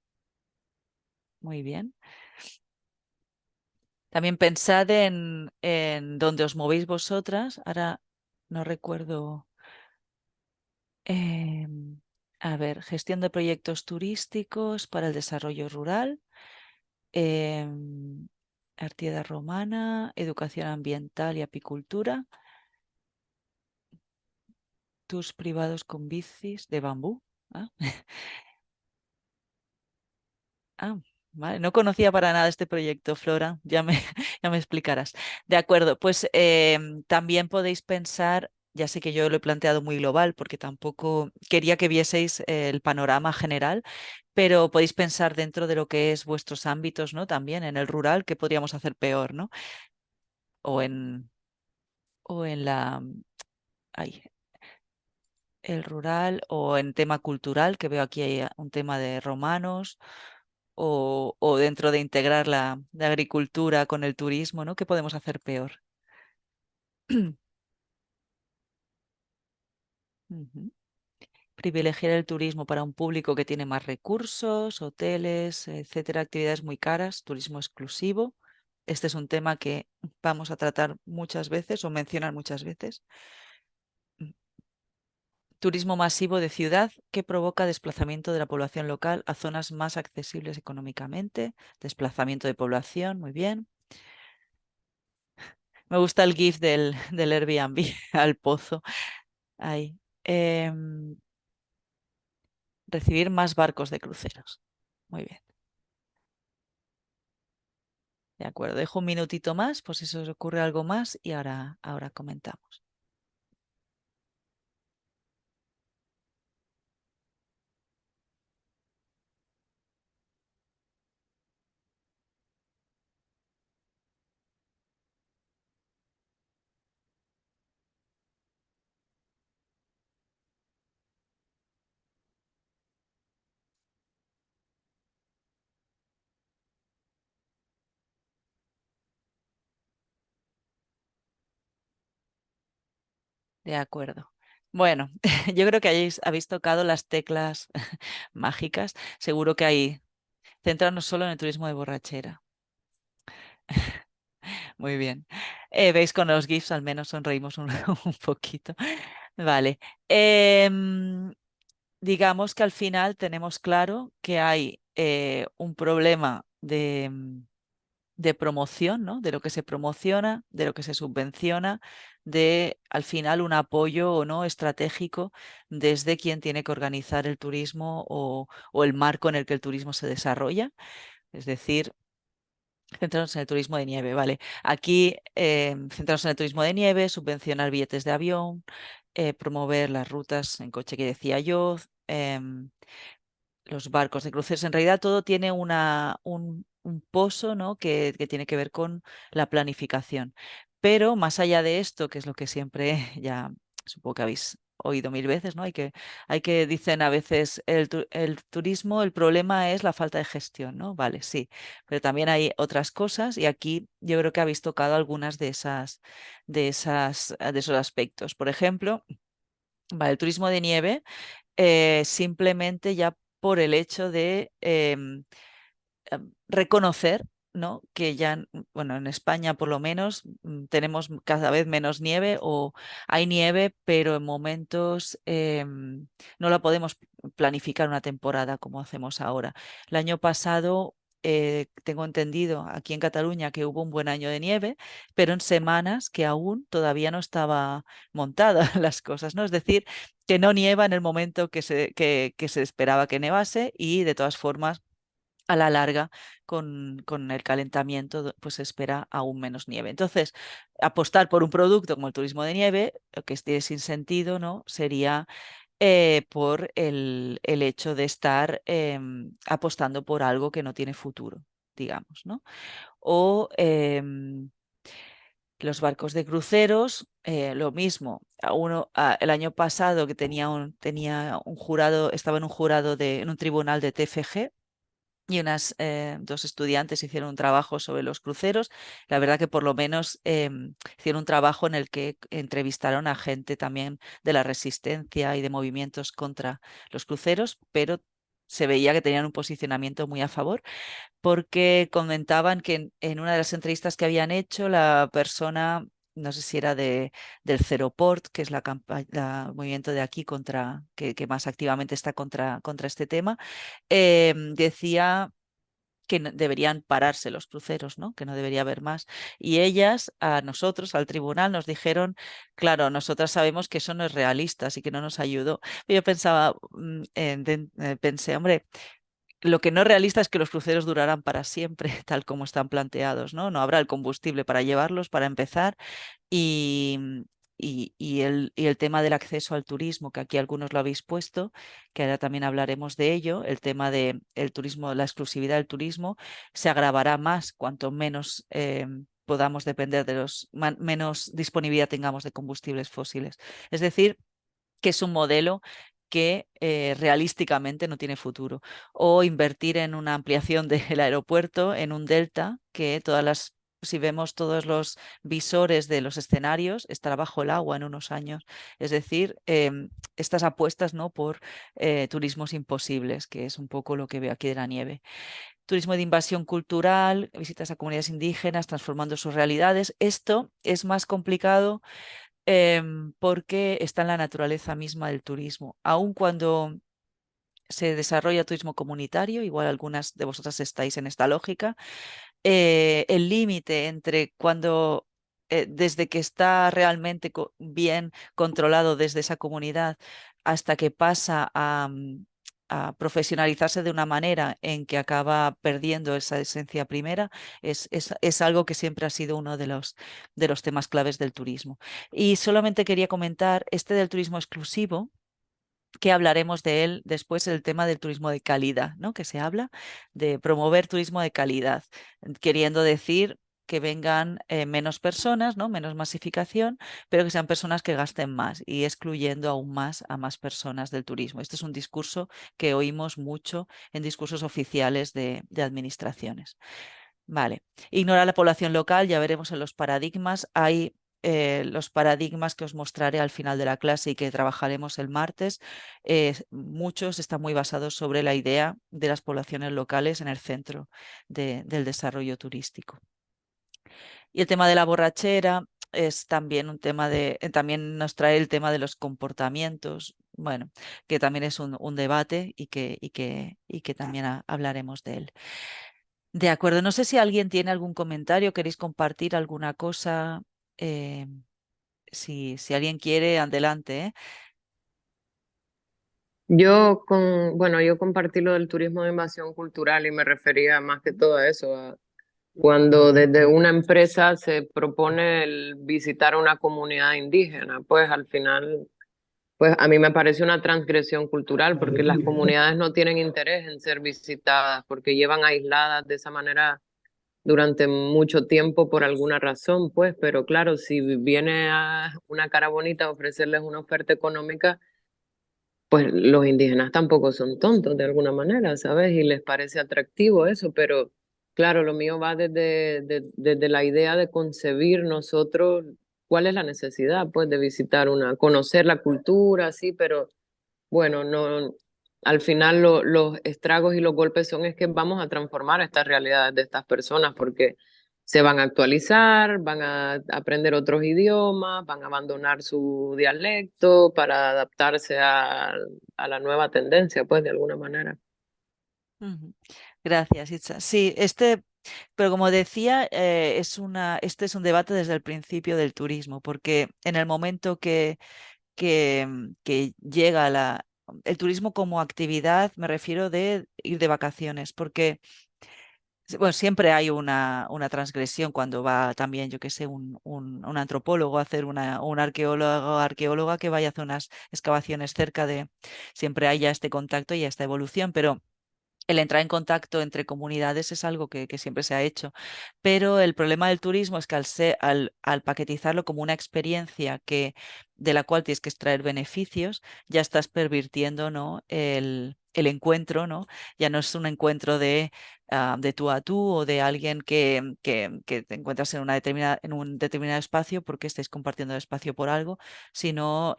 muy bien. También pensad en dónde os movéis vosotras. Ahora no recuerdo. A ver, gestión de proyectos turísticos para el desarrollo rural. em, Artieda romana, educación ambiental y apicultura. Tours privados con bicis de bambú. Ah, ah, vale. No conocía para nada este proyecto, Flora. Ya me explicarás. De acuerdo, pues también podéis pensar, ya sé que yo lo he planteado muy global porque tampoco quería que vieseis el panorama general, pero podéis pensar dentro de lo que es vuestros ámbitos, ¿no? También en el rural, ¿qué podríamos hacer peor, ¿no? O en, o en ay, el rural, o en tema cultural, que veo aquí hay un tema de romanos o dentro de integrar la agricultura con el turismo, ¿no? ¿Qué podemos hacer peor? Ujú. Privilegiar el turismo para un público que tiene más recursos, hoteles, etcétera, actividades muy caras, turismo exclusivo. Este es un tema que vamos a tratar muchas veces o mencionar muchas veces. Mm. Turismo masivo de ciudad que provoca desplazamiento de la población local a zonas más accesibles económicamente. Desplazamiento de población, muy bien. Me gusta el GIF del Airbnb al pozo. Ahí. Recibir más barcos de cruceros. Muy bien. De acuerdo. Dejo un minutito más, pues si se os ocurre algo más y ahora comentamos. De acuerdo. Bueno, yo creo que habéis tocado las teclas mágicas. Seguro que hay. Centrarnos solo en el turismo de borrachera. Muy bien. Veis, con los GIFs al menos sonreímos un, un poquito. Vale. Em, digamos que al final tenemos claro que hay un problema de promoción, ¿no? De lo que se promociona, de lo que se subvenciona, de al final un apoyo o no estratégico desde quien tiene que organizar el turismo o el marco en el que el turismo se desarrolla. Es decir, centrarnos en el turismo de nieve, ¿vale? Aquí centrarnos en el turismo de nieve, subvencionar billetes de avión, promover las rutas en coche que decía yo, los barcos de cruceros. En realidad todo tiene un pozo, ¿no? que tiene que ver con la planificación. Pero más allá de esto, que es lo que siempre ya supongo que habéis oído mil veces, ¿no? Dicen a veces el turismo, el problema es la falta de gestión, ¿no? Vale, sí, pero también hay otras cosas y aquí yo creo que habéis tocado algunas de esos aspectos. Por ejemplo, vale, el turismo de nieve simplemente ya por el hecho de reconocer, ¿no? Que ya, bueno, en España por lo menos tenemos cada vez menos nieve o hay nieve, pero en momentos no la podemos planificar una temporada como hacemos ahora. El año pasado, tengo entendido aquí en Cataluña que hubo un buen año de nieve, pero en semanas que aún todavía no estaba montada las cosas, ¿no? Es decir, que no nieva en el momento que se esperaba que nevase y de todas formas a la larga, con el calentamiento, pues se espera aún menos nieve. Entonces, apostar por un producto como el turismo de nieve, lo que tiene sin sentido, ¿no? Sería por el hecho de estar apostando por algo que no tiene futuro, digamos, ¿no? O los barcos de cruceros, lo mismo. El año pasado que tenía un jurado, estaba en un jurado en un tribunal de TFG y unas dos estudiantes hicieron un trabajo sobre los cruceros. La verdad que por lo menos hicieron un trabajo en el que entrevistaron a gente también de la resistencia y de movimientos contra los cruceros, pero se veía que tenían un posicionamiento muy a favor, porque comentaban que en una de las entrevistas que habían hecho, la persona, no sé si era del Ceroport, que es el movimiento de aquí que más activamente está contra este tema, decía que deberían pararse los cruceros, ¿no? Que no debería haber más. Y ellas, a nosotros, al tribunal, nos dijeron, claro, nosotras sabemos que eso no es realista, así que no nos ayudó. Yo pensaba, pensé, hombre, lo que no es realista es que los cruceros durarán para siempre, tal como están planteados, ¿no? No habrá el combustible para llevarlos, para empezar, y, y el tema del acceso al turismo, que aquí algunos lo habéis puesto, que ahora también hablaremos de ello, el tema del turismo, la exclusividad del turismo, se agravará más cuanto menos podamos depender menos disponibilidad tengamos de combustibles fósiles. Es decir, que es un modelo que realísticamente no tiene futuro. O invertir en una ampliación del aeropuerto, en un delta, que si vemos todos los visores de los escenarios, estará bajo el agua en unos años. Es decir, estas apuestas, ¿no? por turismos imposibles, que es un poco lo que veo aquí de la nieve. Turismo de invasión cultural, visitas a comunidades indígenas, transformando sus realidades. Esto es más complicado porque está en la naturaleza misma del turismo. Aun cuando se desarrolla turismo comunitario, igual algunas de vosotras estáis en esta lógica, el límite entre desde que está realmente bien controlado desde esa comunidad hasta que pasa a profesionalizarse de una manera en que acaba perdiendo esa esencia primera, es algo que siempre ha sido uno de los temas claves del turismo. Y solamente quería comentar este del turismo exclusivo, que hablaremos de él después, el tema del turismo de calidad, ¿no? Que se habla de promover turismo de calidad, queriendo decir que vengan menos personas, ¿no? Menos masificación, pero que sean personas que gasten más y excluyendo aún más a más personas del turismo. Este es un discurso que oímos mucho en discursos oficiales de administraciones. Vale. Ignorar la población local, ya veremos en los paradigmas. Hay los paradigmas que os mostraré al final de la clase y que trabajaremos el martes, muchos están muy basados sobre la idea de las poblaciones locales en el centro del desarrollo turístico. Y el tema de la borrachera es también un tema también nos trae el tema de los comportamientos, bueno, que también es un debate y que también hablaremos de él. De acuerdo, no sé si alguien tiene algún comentario, queréis compartir alguna cosa. eh, si alguien quiere, adelante, ¿eh? Bueno, yo compartí lo del turismo de invasión cultural y me refería más que todo a eso, cuando desde una empresa se propone el visitar una comunidad indígena, pues al final, pues a mí me parece una transgresión cultural porque las comunidades no tienen interés en ser visitadas porque llevan aisladas de esa manera durante mucho tiempo por alguna razón, pues, pero claro, si viene a una cara bonita a ofrecerles una oferta económica, pues los indígenas tampoco son tontos de alguna manera, ¿sabes? Y les parece atractivo eso, pero claro, lo mío va desde la idea de concebir nosotros cuál es la necesidad, pues, de visitar conocer la cultura, sí, pero bueno, no, al final los estragos y los golpes son es que vamos a transformar estas realidades de estas personas porque se van a actualizar, van a aprender otros idiomas, van a abandonar su dialecto para adaptarse a la nueva tendencia, pues de alguna manera. Ujú. Gracias, Itza. Sí, pero como decía, este es un debate desde el principio del turismo, porque en el momento que llega el turismo como actividad, me refiero de ir de vacaciones, porque bueno, siempre hay una transgresión cuando va también, yo que sé, un antropólogo a hacer un arqueólogo arqueóloga que vaya a hacer unas excavaciones cerca siempre hay ya este contacto y ya esta evolución, pero el entrar en contacto entre comunidades es algo que siempre se ha hecho, pero el problema del turismo es que al paquetizarlo como una experiencia de la cual tienes que extraer beneficios, ya estás pervirtiendo, ¿no? el encuentro, ¿no? Ya no es un encuentro de tú a tú o de alguien que te encuentras en un determinado espacio porque estáis compartiendo el espacio por algo, sino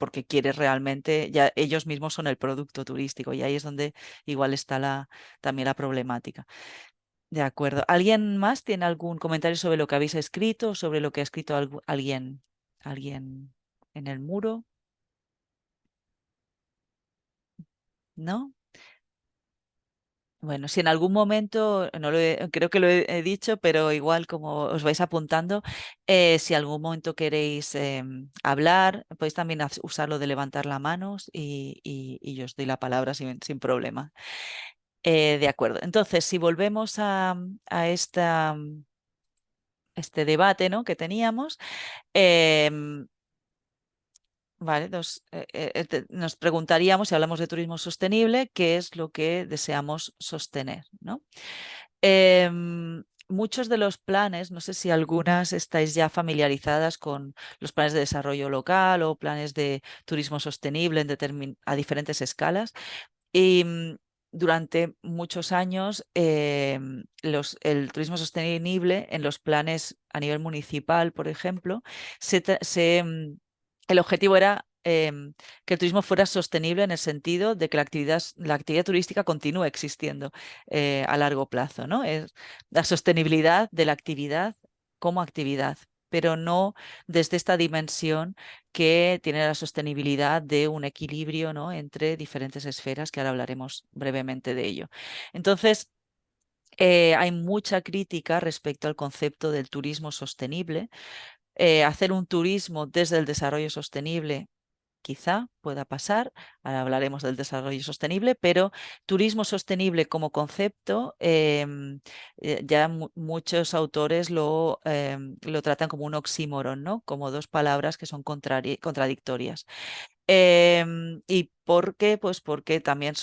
porque quieres realmente, ya ellos mismos son el producto turístico y ahí es donde igual está también la problemática. De acuerdo. ¿Alguien más tiene algún comentario sobre lo que habéis escrito, sobre lo que ha escrito alguien en el muro? ¿No? Bueno, si en algún momento, no creo que lo he dicho, pero igual como os vais apuntando, si algún momento queréis hablar, podéis también usar lo de levantar la mano y yo os doy la palabra sin problema. De acuerdo. Entonces, si volvemos a este debate, ¿no? que teníamos, em, vale, nos preguntaríamos, si hablamos de turismo sostenible, qué es lo que deseamos sostener, ¿no? Muchos de los planes, no sé si algunas estáis ya familiarizadas con los planes de desarrollo local o planes de turismo sostenible a diferentes escalas. Y durante muchos años el turismo sostenible en los planes a nivel municipal, por ejemplo, el objetivo era que el turismo fuera sostenible en el sentido de que la actividad turística continúe existiendo a largo plazo, ¿no? Es la sostenibilidad de la actividad como actividad, pero no desde esta dimensión que tiene la sostenibilidad de un equilibrio, ¿no? entre diferentes esferas, que ahora hablaremos brevemente de ello. Entonces, hay mucha crítica respecto al concepto del turismo sostenible. Hacer un turismo desde el desarrollo sostenible quizá pueda pasar, ahora hablaremos del desarrollo sostenible, pero turismo sostenible como concepto, ya muchos autores lo tratan como un oxímoron, ¿no? Como dos palabras que son contradictorias. ¿Y por qué? Pues porque también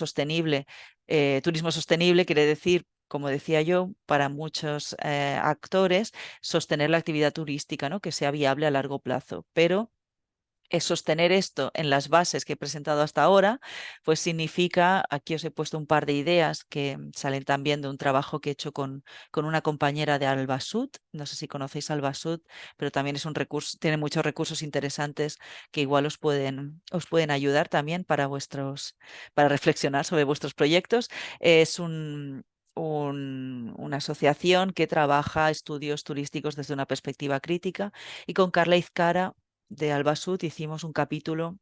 turismo sostenible quiere decir, como decía yo, para muchos actores, sostener la actividad turística, ¿no? Que sea viable a largo plazo, pero sostener esto en las bases que he presentado hasta ahora, pues significa, aquí os he puesto un par de ideas que salen también de un trabajo que he hecho con una compañera de Albasud. No sé si conocéis Albasud, pero también es un recurso, tiene muchos recursos interesantes que igual os pueden ayudar también para reflexionar sobre vuestros proyectos. Es una asociación que trabaja estudios turísticos desde una perspectiva crítica, y con Carla Izcara de Albasud hicimos un capítulo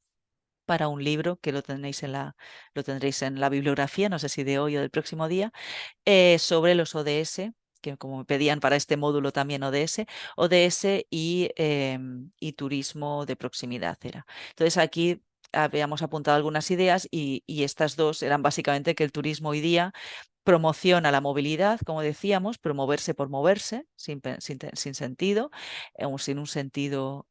para un libro que lo tendréis en la bibliografía, no sé si de hoy o del próximo día, sobre los ODS, que como me pedían para este módulo también ODS y turismo de proximidad era. Entonces aquí habíamos apuntado algunas ideas y estas dos eran básicamente que el turismo hoy día promociona la movilidad, como decíamos, pero moverse por moverse, sin sentido, o sin un sentido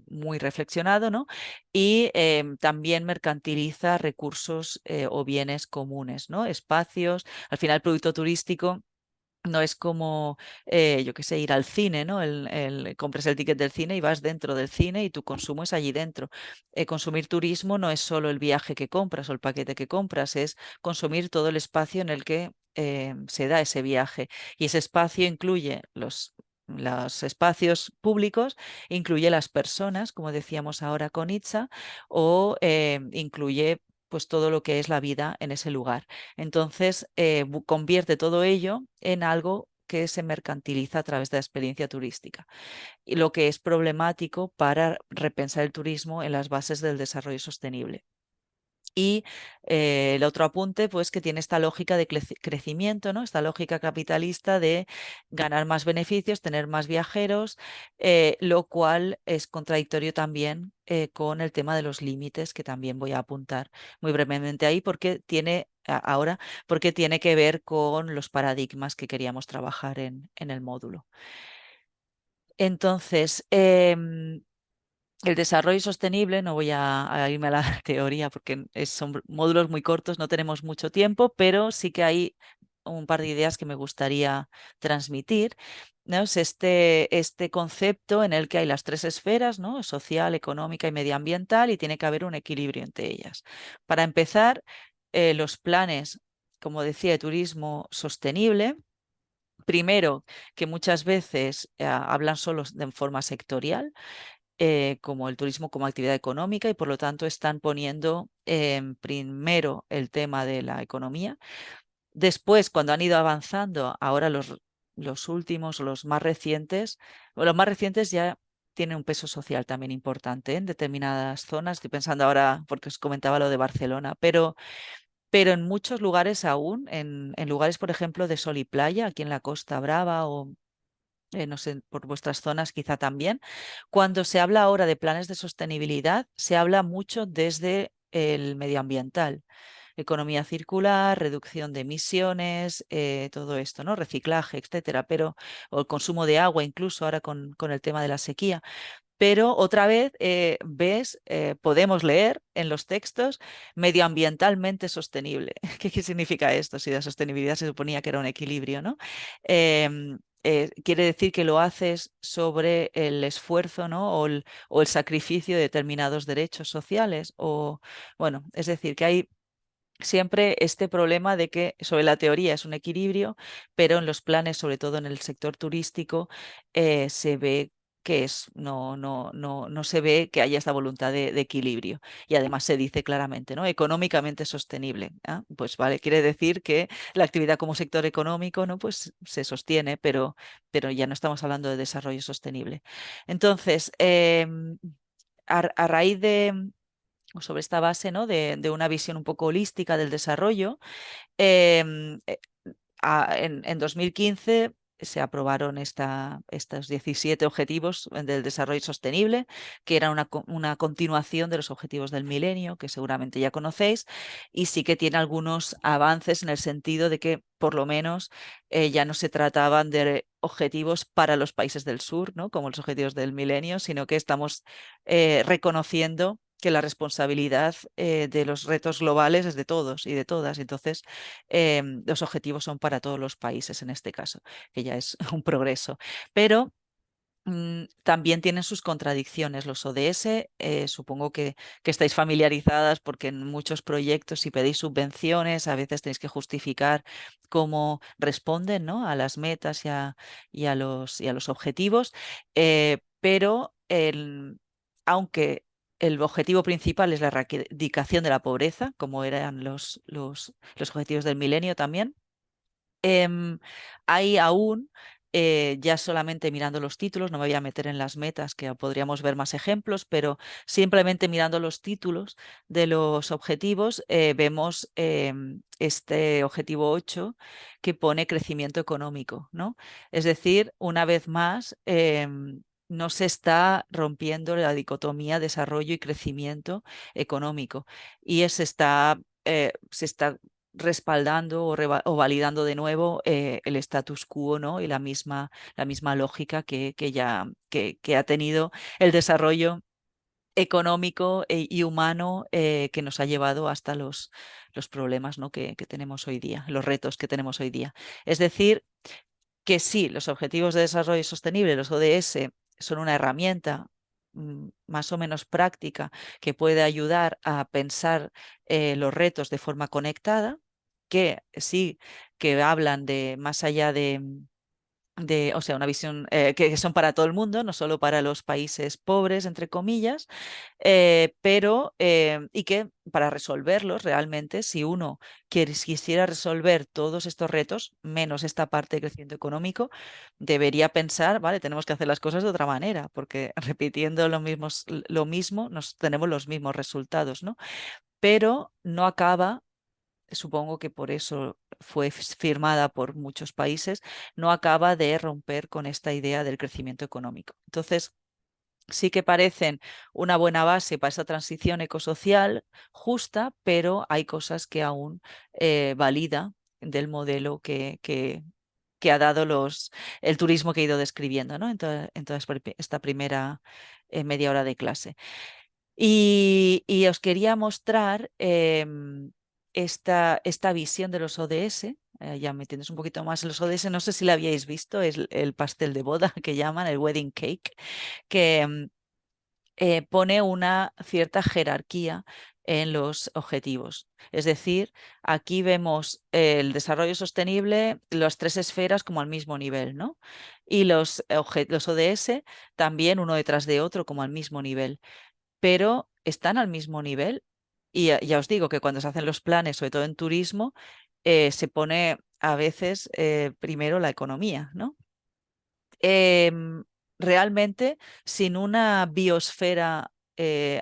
muy reflexionado, ¿no? Y también mercantiliza recursos o bienes comunes, ¿no? Espacios. Al final, el producto turístico no es como, yo qué sé, ir al cine, ¿no? Compras el ticket del cine y vas dentro del cine y tu consumo es allí dentro. Consumir turismo no es solo el viaje que compras o el paquete que compras, es consumir todo el espacio en el que se da ese viaje. Y ese espacio incluye los espacios públicos, incluye las personas, como decíamos ahora con Itza, o incluye pues todo lo que es la vida en ese lugar. Entonces, convierte todo ello en algo que se mercantiliza a través de la experiencia turística, y lo que es problemático para repensar el turismo en las bases del desarrollo sostenible. Y el otro apunte, pues que tiene esta lógica de crecimiento, ¿no? Esta lógica capitalista de ganar más beneficios, tener más viajeros, lo cual es contradictorio también con el tema de los límites, que también voy a apuntar muy brevemente ahí, porque tiene que ver con los paradigmas que queríamos trabajar en el módulo. Entonces, el desarrollo sostenible, no voy a irme a la teoría porque son módulos muy cortos, no tenemos mucho tiempo, pero sí que hay un par de ideas que me gustaría transmitir, ¿no? Es este concepto en el que hay las tres esferas, ¿no? Social, económica y medioambiental, y tiene que haber un equilibrio entre ellas. Para empezar, los planes, como decía, de turismo sostenible. Primero, que muchas veces hablan solo de forma sectorial, como el turismo como actividad económica, y por lo tanto están poniendo primero el tema de la economía. Después, cuando han ido avanzando, ahora los últimos o los más recientes, o los más recientes ya tienen un peso social también importante en determinadas zonas. Estoy pensando ahora, porque os comentaba lo de Barcelona, pero en muchos lugares aún, en lugares, por ejemplo, de sol y playa, aquí en la Costa Brava o no sé, por vuestras zonas quizá también. Cuando se habla ahora de planes de sostenibilidad, se habla mucho desde el medioambiental, economía circular, reducción de emisiones, todo esto, ¿no? Reciclaje, etcétera, pero, o el consumo de agua, incluso ahora con el tema de la sequía. Pero otra vez podemos leer en los textos medioambientalmente sostenible. ¿Qué significa esto? Si la sostenibilidad se suponía que era un equilibrio, ¿no? Quiere decir que lo haces sobre el esfuerzo, ¿no? O el sacrificio de determinados derechos sociales. Bueno, es decir, que hay siempre este problema de que sobre la teoría es un equilibrio, pero en los planes, sobre todo en el sector turístico, se ve que no se ve que haya esta voluntad de equilibrio. Y además se dice claramente, ¿no? Económicamente sostenible. Pues vale, quiere decir que la actividad como sector económico, ¿no? Pues se sostiene, pero ya no estamos hablando de desarrollo sostenible. Entonces, a raíz o sobre esta base, ¿no? de una visión un poco holística del desarrollo, em, eh, en 2015 se aprobaron estos 17 objetivos del desarrollo sostenible, que eran una continuación de los objetivos del milenio, que seguramente ya conocéis, y sí que tiene algunos avances en el sentido de que por lo menos ya no se trataban de objetivos para los países del sur, ¿no? Como los objetivos del milenio, sino que estamos reconociendo que la responsabilidad de los retos globales es de todos y de todas. Entonces, los objetivos son para todos los países en este caso, que ya es un progreso. Pero también tienen sus contradicciones. Los ODS, supongo que estáis familiarizadas porque en muchos proyectos, si pedéis subvenciones, a veces tenéis que justificar cómo responden, ¿no?, a las metas y a los objetivos. Pero aunque el objetivo principal es la erradicación de la pobreza, como eran los objetivos del milenio también, hay aún, ya solamente mirando los títulos, no me voy a meter en las metas, que podríamos ver más ejemplos, pero simplemente mirando los títulos de los objetivos, vemos este objetivo 8 que pone crecimiento económico, ¿no? Es decir, una vez más, no se está rompiendo la dicotomía desarrollo y crecimiento económico y se está respaldando o validando de nuevo el status quo, ¿no?, y la misma lógica que ha tenido el desarrollo económico y humano, que nos ha llevado hasta los problemas, ¿no?, que tenemos hoy día, los retos que tenemos hoy día. Es decir, que sí, los Objetivos de Desarrollo Sostenible, los ODS, son una herramienta más o menos práctica que puede ayudar a pensar los retos de forma conectada, que sí que hablan de más allá o sea, una visión que son para todo el mundo, no solo para los países pobres, entre comillas, pero y que para resolverlos realmente, si uno quisiera resolver todos estos retos, menos esta parte de crecimiento económico, debería pensar, vale, tenemos que hacer las cosas de otra manera, porque repitiendo lo mismo, tenemos los mismos resultados, ¿no? Pero no acaba, supongo que por eso fue firmada por muchos países, no acaba de romper con esta idea del crecimiento económico. Entonces, sí que parecen una buena base para esa transición ecosocial justa, pero hay cosas que aún valida del modelo que ha dado el turismo que he ido describiendo, ¿no?, en toda esta primera media hora de clase. Y os quería mostrar esta visión de los ODS. Ya metiéndose un poquito más en los ODS, no sé si la habíais visto, es el pastel de boda que llaman, el wedding cake, que pone una cierta jerarquía en los objetivos. Es decir, aquí vemos el desarrollo sostenible, las tres esferas como al mismo nivel, ¿no? Y los ODS también uno detrás de otro como al mismo nivel, pero están al mismo nivel. Y ya os digo que cuando se hacen los planes, sobre todo en turismo, se pone a veces primero la economía, ¿no? Em, Realmente, sin una biosfera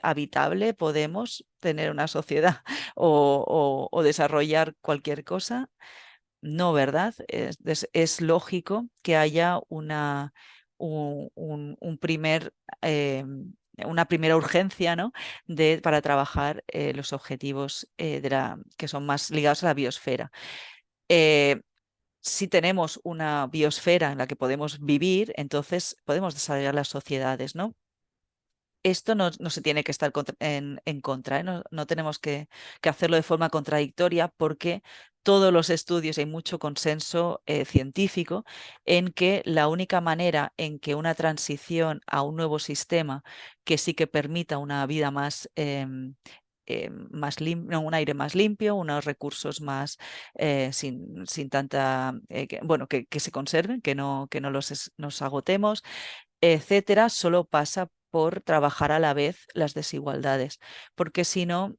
habitable, podemos tener una sociedad o desarrollar cualquier cosa. No, ¿verdad? Es lógico que haya un primer, una primera urgencia, ¿no?, para trabajar los objetivos que son más ligados a la biosfera. Eh, si tenemos una biosfera en la que podemos vivir, entonces podemos desarrollar las sociedades, ¿no? Esto no se tiene que estar en contra, ¿eh? No tenemos que hacerlo de forma contradictoria, porque todos los estudios, hay mucho consenso científico en que la única manera en que una transición a un nuevo sistema que sí que permita una vida más limpio, un aire más limpio, unos recursos más sin tanta, bueno, que se conserven, que no nos agotemos, etcétera, solo pasa por trabajar a la vez las desigualdades, porque si no,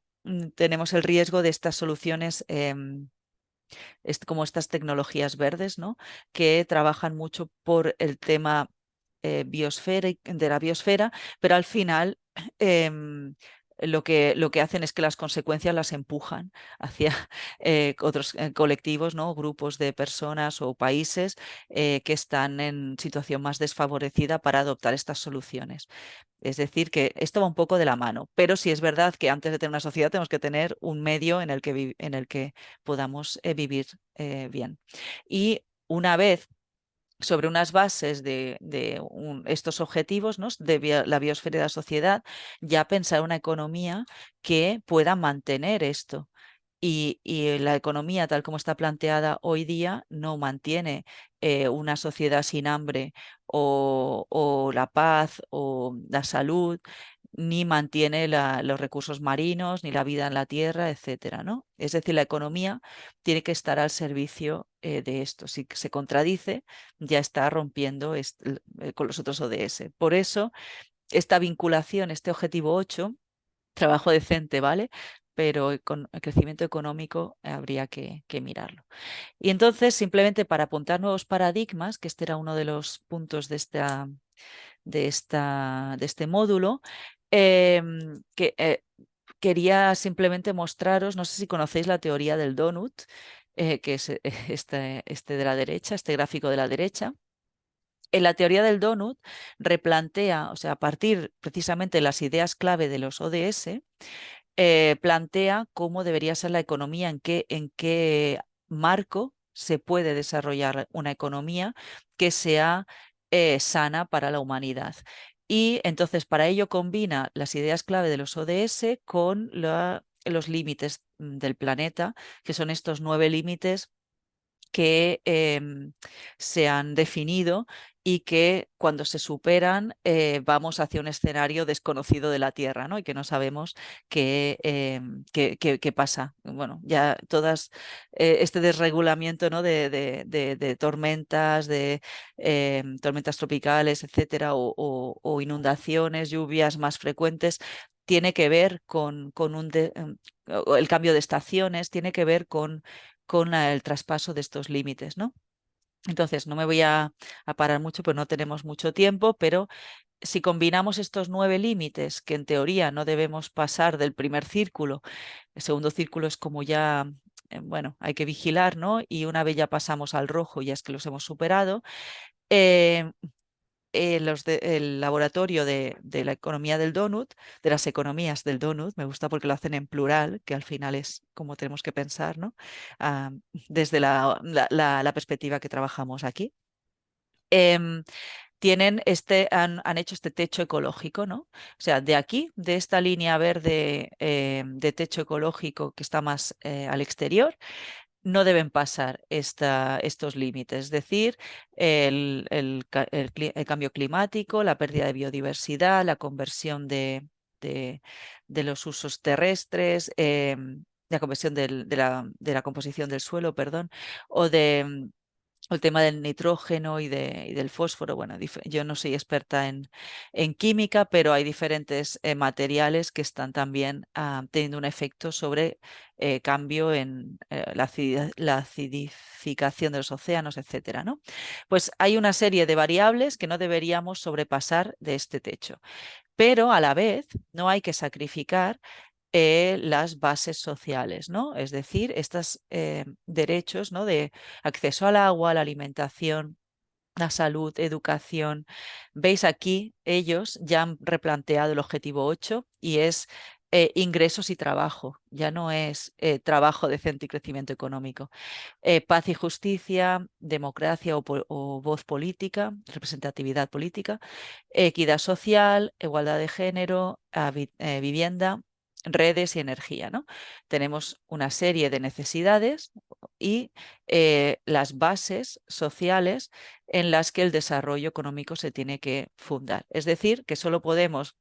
tenemos el riesgo de estas soluciones, como estas tecnologías verdes, ¿no?, que trabajan mucho por el tema de la biosfera, pero al final lo que hacen es que las consecuencias las empujan hacia otros colectivos, ¿no?, grupos de personas o países que están en situación más desfavorecida para adoptar estas soluciones. Es decir, que esto va un poco de la mano, pero sí es verdad que antes de tener una sociedad tenemos que tener un medio en el que podamos vivir bien. Y una vez sobre unas bases de estos objetivos, ¿no?, de la biosfera y la sociedad, ya pensar una economía que pueda mantener esto. y la economía tal como está planteada hoy día no mantiene una sociedad sin hambre o la paz o la salud, ni mantiene los recursos marinos, ni la vida en la tierra, etcétera, ¿no? Es decir, la economía tiene que estar al servicio de esto. Si se contradice, ya está rompiendo con los otros ODS. Por eso, esta vinculación, este objetivo 8, trabajo decente, ¿vale? Pero con el crecimiento económico habría que mirarlo. Y entonces, simplemente para apuntar nuevos paradigmas, que este era uno de los puntos de este módulo, quería simplemente mostraros, no sé si conocéis la teoría del donut, que es este de la derecha, este gráfico de la derecha. En la teoría del donut replantea, o sea, a partir precisamente de las ideas clave de los ODS, plantea cómo debería ser la economía, en qué marco se puede desarrollar una economía que sea sana para la humanidad. Y entonces para ello combina las ideas clave de los ODS con los límites del planeta, que son estos 9 límites que se han definido y que cuando se superan vamos hacia un escenario desconocido de la Tierra, ¿no? Y que no sabemos qué pasa. Bueno, ya este desregulamiento, ¿no? de tormentas, de tormentas tropicales, etcétera, o inundaciones, lluvias más frecuentes, tiene que ver o el cambio de estaciones, tiene que ver con el traspaso de estos límites, ¿no? Entonces, no me voy a parar mucho, pues no tenemos mucho tiempo, pero si combinamos estos 9 límites, que en teoría no debemos pasar del primer círculo, el segundo círculo es como ya, bueno, hay que vigilar, ¿no? Y una vez ya pasamos al rojo, ya es que los hemos superado. eh, el laboratorio de la economía del donut, de las economías del donut, me gusta porque lo hacen en plural, que al final es como tenemos que pensar, ¿no? Ah, desde la perspectiva que trabajamos aquí. Em, han hecho este techo ecológico, ¿no? O sea, de aquí, de esta línea verde de techo ecológico que está más al exterior, no deben pasar estos límites, es decir, el cambio climático, la pérdida de biodiversidad, la conversión de los usos terrestres, la conversión de la composición del suelo, perdón, o el tema del nitrógeno y del fósforo. Bueno, yo no soy experta en química, pero hay diferentes materiales que están también teniendo un efecto sobre cambio en la acidificación de los océanos, etcétera, ¿no? Pues hay una serie de variables que no deberíamos sobrepasar de este techo, pero a la vez no hay que sacrificar las bases sociales, ¿no? Es decir, estos derechos, ¿no? De acceso al agua, a la alimentación, la salud, educación. Veis aquí, ellos ya han replanteado el objetivo 8 y es ingresos y trabajo, ya no es trabajo decente y crecimiento económico. Paz y justicia, democracia o voz política, representatividad política, equidad social, igualdad de género, vivienda, redes y energía, ¿no? Tenemos una serie de necesidades y las bases sociales en las que el desarrollo económico se tiene que fundar. Es decir, que solo podemos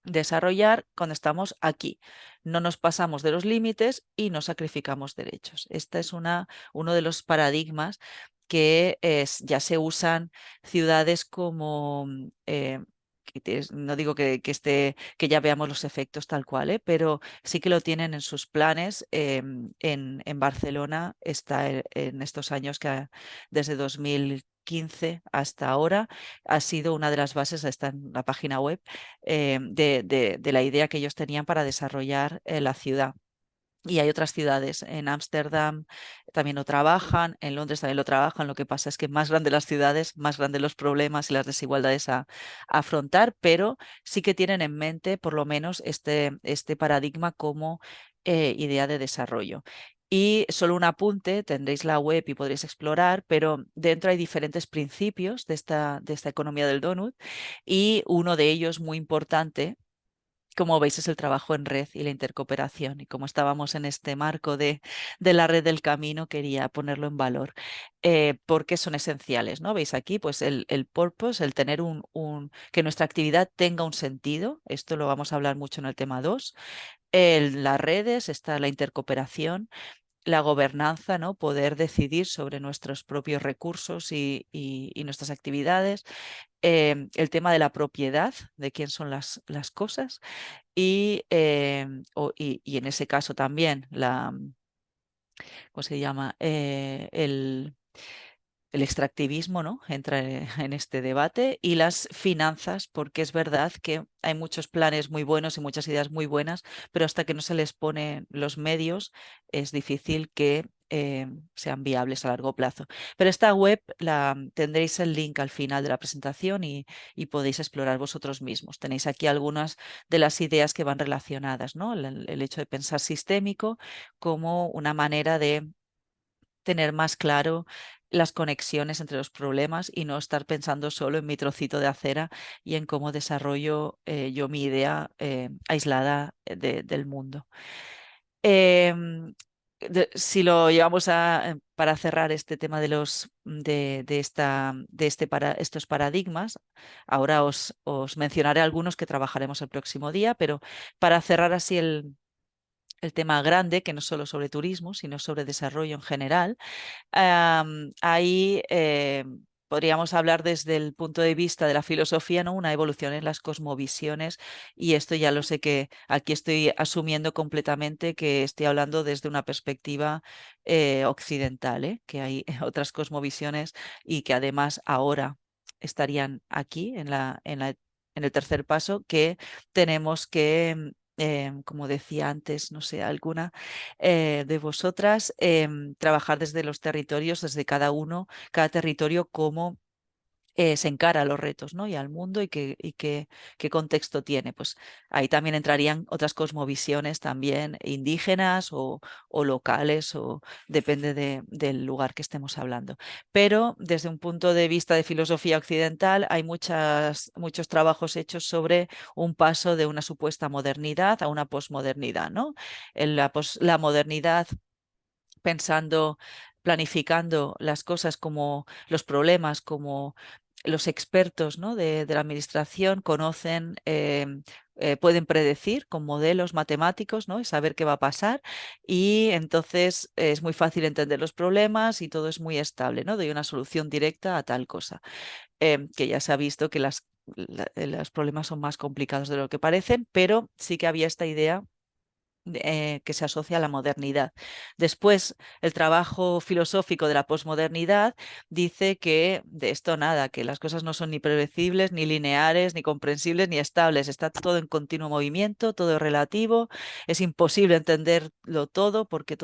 desarrollar cuando estamos aquí. No nos pasamos de los límites y no sacrificamos derechos. Este es uno de los paradigmas que ya se usan ciudades como, no digo que ya veamos los efectos tal cual, pero sí que lo tienen en sus planes. En Barcelona está en estos años desde 2015 hasta ahora ha sido una de las bases, está en la página web, de la idea que ellos tenían para desarrollar la ciudad. Y hay otras ciudades, en Ámsterdam también lo trabajan, en Londres también lo trabajan. Lo que pasa es que más grandes las ciudades, más grandes los problemas y las desigualdades a afrontar, pero sí que tienen en mente por lo menos este paradigma como idea de desarrollo. Y solo un apunte, tendréis la web y podréis explorar, pero dentro hay diferentes principios de esta economía del donut y uno de ellos muy importante como veis, es el trabajo en red y la intercooperación. Y como estábamos en este marco de la red del camino, quería ponerlo en valor, porque son esenciales, ¿no? Veis aquí, pues el purpose, el tener que nuestra actividad tenga un sentido. Esto lo vamos a hablar mucho en el tema 2. Las redes, está la intercooperación, la gobernanza, ¿no? Poder decidir sobre nuestros propios recursos y nuestras actividades. El tema de la propiedad, de quién son las cosas y en ese caso también ¿cómo se llama? El extractivismo, ¿no? Entra en este debate y las finanzas, porque es verdad que hay muchos planes muy buenos y muchas ideas muy buenas, pero hasta que no se les ponen los medios es difícil que sean viables a largo plazo. Pero esta web tendréis el link al final de la presentación y podéis explorar vosotros mismos. Tenéis aquí algunas de las ideas que van relacionadas, ¿no? El hecho de pensar sistémico como una manera de tener más claro las conexiones entre los problemas y no estar pensando solo en mi trocito de acera y en cómo desarrollo yo mi idea aislada del mundo. Em, si lo llevamos para cerrar este tema de estos paradigmas, ahora os mencionaré algunos que trabajaremos el próximo día, pero para cerrar así el tema grande, que no es solo sobre turismo, sino sobre desarrollo en general. Ahí podríamos hablar desde el punto de vista de la filosofía, ¿no? Una evolución en las cosmovisiones, y esto ya lo sé que aquí estoy asumiendo completamente que estoy hablando desde una perspectiva occidental, ¿eh? Que hay otras cosmovisiones y que además ahora estarían aquí en el tercer paso, que tenemos que, como decía antes, no sé, alguna de vosotras, trabajar desde los territorios, desde cada territorio, cómo se encara a los retos, ¿no? Y al mundo qué contexto tiene. Pues ahí también entrarían otras cosmovisiones también indígenas o locales, o depende del lugar que estemos hablando. Pero desde un punto de vista de filosofía occidental hay muchos trabajos hechos sobre un paso de una supuesta modernidad a una posmodernidad, ¿no? La modernidad pensando, planificando las cosas como los problemas, como los expertos, ¿no? de la administración conocen, pueden predecir con modelos matemáticos, ¿no? Y saber qué va a pasar, y entonces es muy fácil entender los problemas y todo es muy estable, ¿no? Doy una solución directa a tal cosa. Que ya se ha visto que los problemas son más complicados de lo que parecen, pero sí que había esta idea que se asocia a la modernidad. Después, el trabajo filosófico de la posmodernidad dice que de esto nada, que las cosas no son ni predecibles, ni lineares, ni comprensibles, ni estables. Está todo en continuo movimiento, todo es relativo, es imposible entenderlo todo porque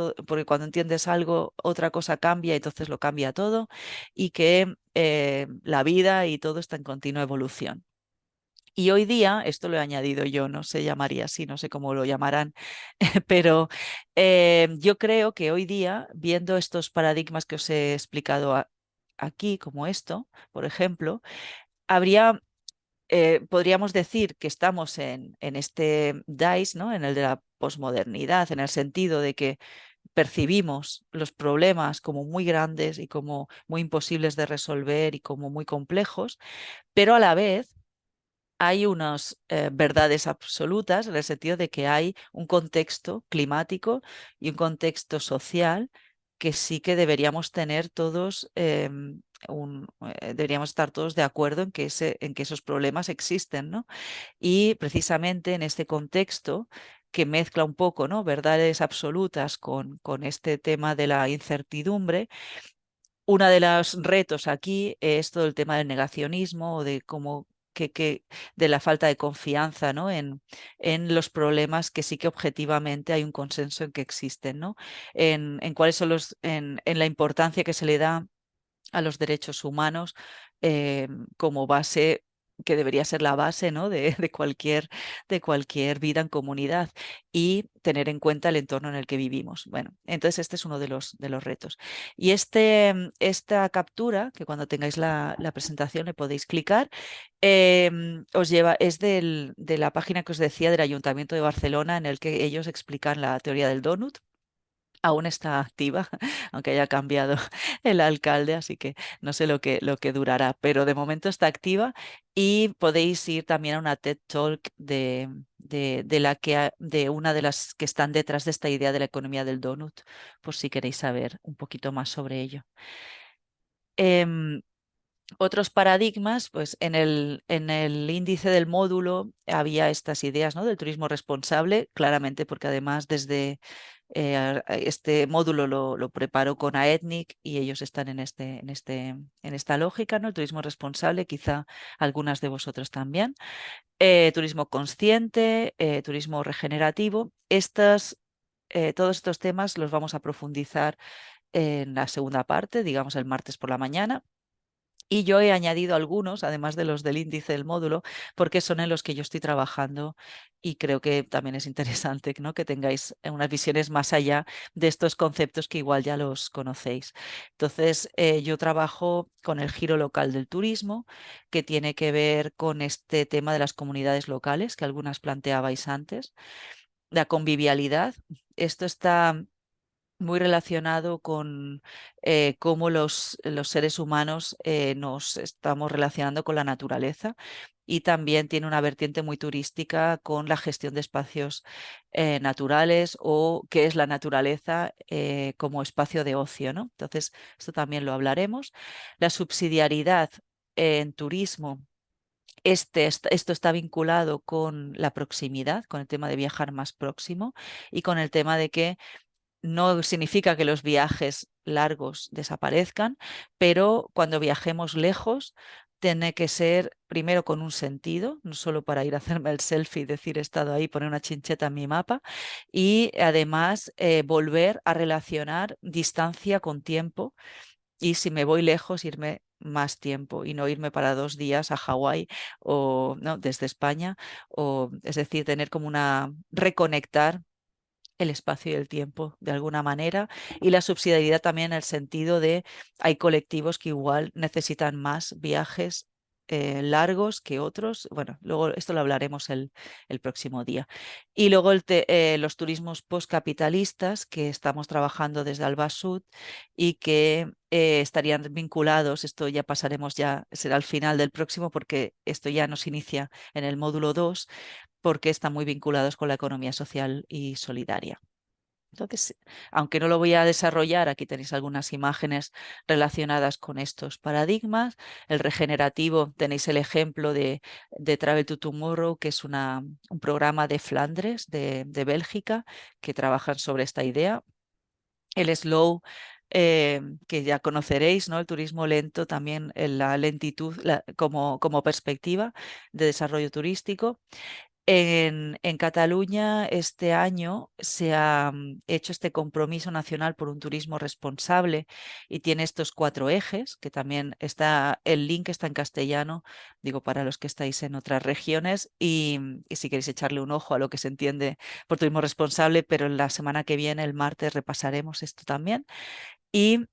cuando entiendes algo, otra cosa cambia y entonces lo cambia todo, y que la vida y todo está en continua evolución. Y hoy día, esto lo he añadido yo, no se llamaría así, no sé cómo lo llamarán, pero yo creo que hoy día, viendo estos paradigmas que os he explicado aquí, como esto, por ejemplo, podríamos decir que estamos en este DICE, ¿no? En el de la posmodernidad, en el sentido de que percibimos los problemas como muy grandes y como muy imposibles de resolver y como muy complejos, pero a la vez hay unas verdades absolutas, en el sentido de que hay un contexto climático y un contexto social que sí que deberíamos tener todos, deberíamos estar todos de acuerdo en que esos problemas existen, ¿no? Y precisamente en este contexto que mezcla un poco, ¿no? Verdades absolutas con este tema de la incertidumbre. Uno de los retos aquí es todo el tema del negacionismo, o de cómo de la falta de confianza, ¿no? En los problemas que sí que objetivamente hay un consenso en que existen, ¿no? En cuáles son en la importancia que se le da a los derechos humanos como base que debería ser la base, ¿no? de cualquier vida en comunidad y tener en cuenta el entorno en el que vivimos. Bueno, entonces este es uno de los retos. Y esta captura, que cuando tengáis la presentación le podéis clicar, os lleva, es de la página que os decía del Ayuntamiento de Barcelona, en el que ellos explican la teoría del donut. Aún está activa, aunque haya cambiado el alcalde, así que no sé lo que durará, pero de momento está activa y podéis ir también a una TED Talk de una de las que están detrás de esta idea de la economía del donut, por si queréis saber un poquito más sobre ello. Em, Otros paradigmas, pues en el índice del módulo había estas ideas, ¿no? Del turismo responsable, claramente porque además desde este módulo lo preparo con AETNIC y ellos están en esta lógica, ¿no? El turismo responsable, quizá algunas de vosotros también. Turismo consciente, turismo regenerativo. Todos estos temas los vamos a profundizar en la segunda parte, digamos el martes por la mañana. Y yo he añadido algunos, además de los del índice del módulo, porque son en los que yo estoy trabajando y creo que también es interesante, ¿no? Que tengáis unas visiones más allá de estos conceptos que igual ya los conocéis. Entonces, yo trabajo con el giro local del turismo, que tiene que ver con este tema de las comunidades locales, que algunas planteabais antes, la convivialidad. Esto está muy relacionado con cómo los seres humanos nos estamos relacionando con la naturaleza y también tiene una vertiente muy turística con la gestión de espacios naturales o qué es la naturaleza como espacio de ocio, ¿no? Entonces, esto también lo hablaremos. La subsidiariedad en turismo. Esto está vinculado con la proximidad, con el tema de viajar más próximo y con el tema de que no significa que los viajes largos desaparezcan, pero cuando viajemos lejos, tiene que ser primero con un sentido, no solo para ir a hacerme el selfie y decir he estado ahí, poner una chincheta en mi mapa, y además volver a relacionar distancia con tiempo y si me voy lejos, irme más tiempo y no irme para 2 días a Hawái o no, desde España, o es decir, tener como una reconectar el espacio y el tiempo de alguna manera y la subsidiariedad también en el sentido de hay colectivos que igual necesitan más viajes largos que otros. Bueno, luego esto lo hablaremos el próximo día. Y luego los turismos postcapitalistas que estamos trabajando desde Albasud y que estarían vinculados, esto ya pasaremos ya, será al final del próximo porque esto ya nos inicia en el módulo 2 porque están muy vinculados con la economía social y solidaria. Entonces, aunque no lo voy a desarrollar, aquí tenéis algunas imágenes relacionadas con estos paradigmas. El regenerativo, tenéis el ejemplo de Travel to Tomorrow, que es un programa de Flandres, de Bélgica, que trabajan sobre esta idea. El slow, que ya conoceréis, ¿no? El turismo lento, también en la lentitud como perspectiva de desarrollo turístico. En Cataluña este año se ha hecho este compromiso nacional por un turismo responsable y tiene estos 4 ejes, que también está, el link está en castellano, digo, para los que estáis en otras regiones y si queréis echarle un ojo a lo que se entiende por turismo responsable, pero la semana que viene, el martes, repasaremos esto también. Y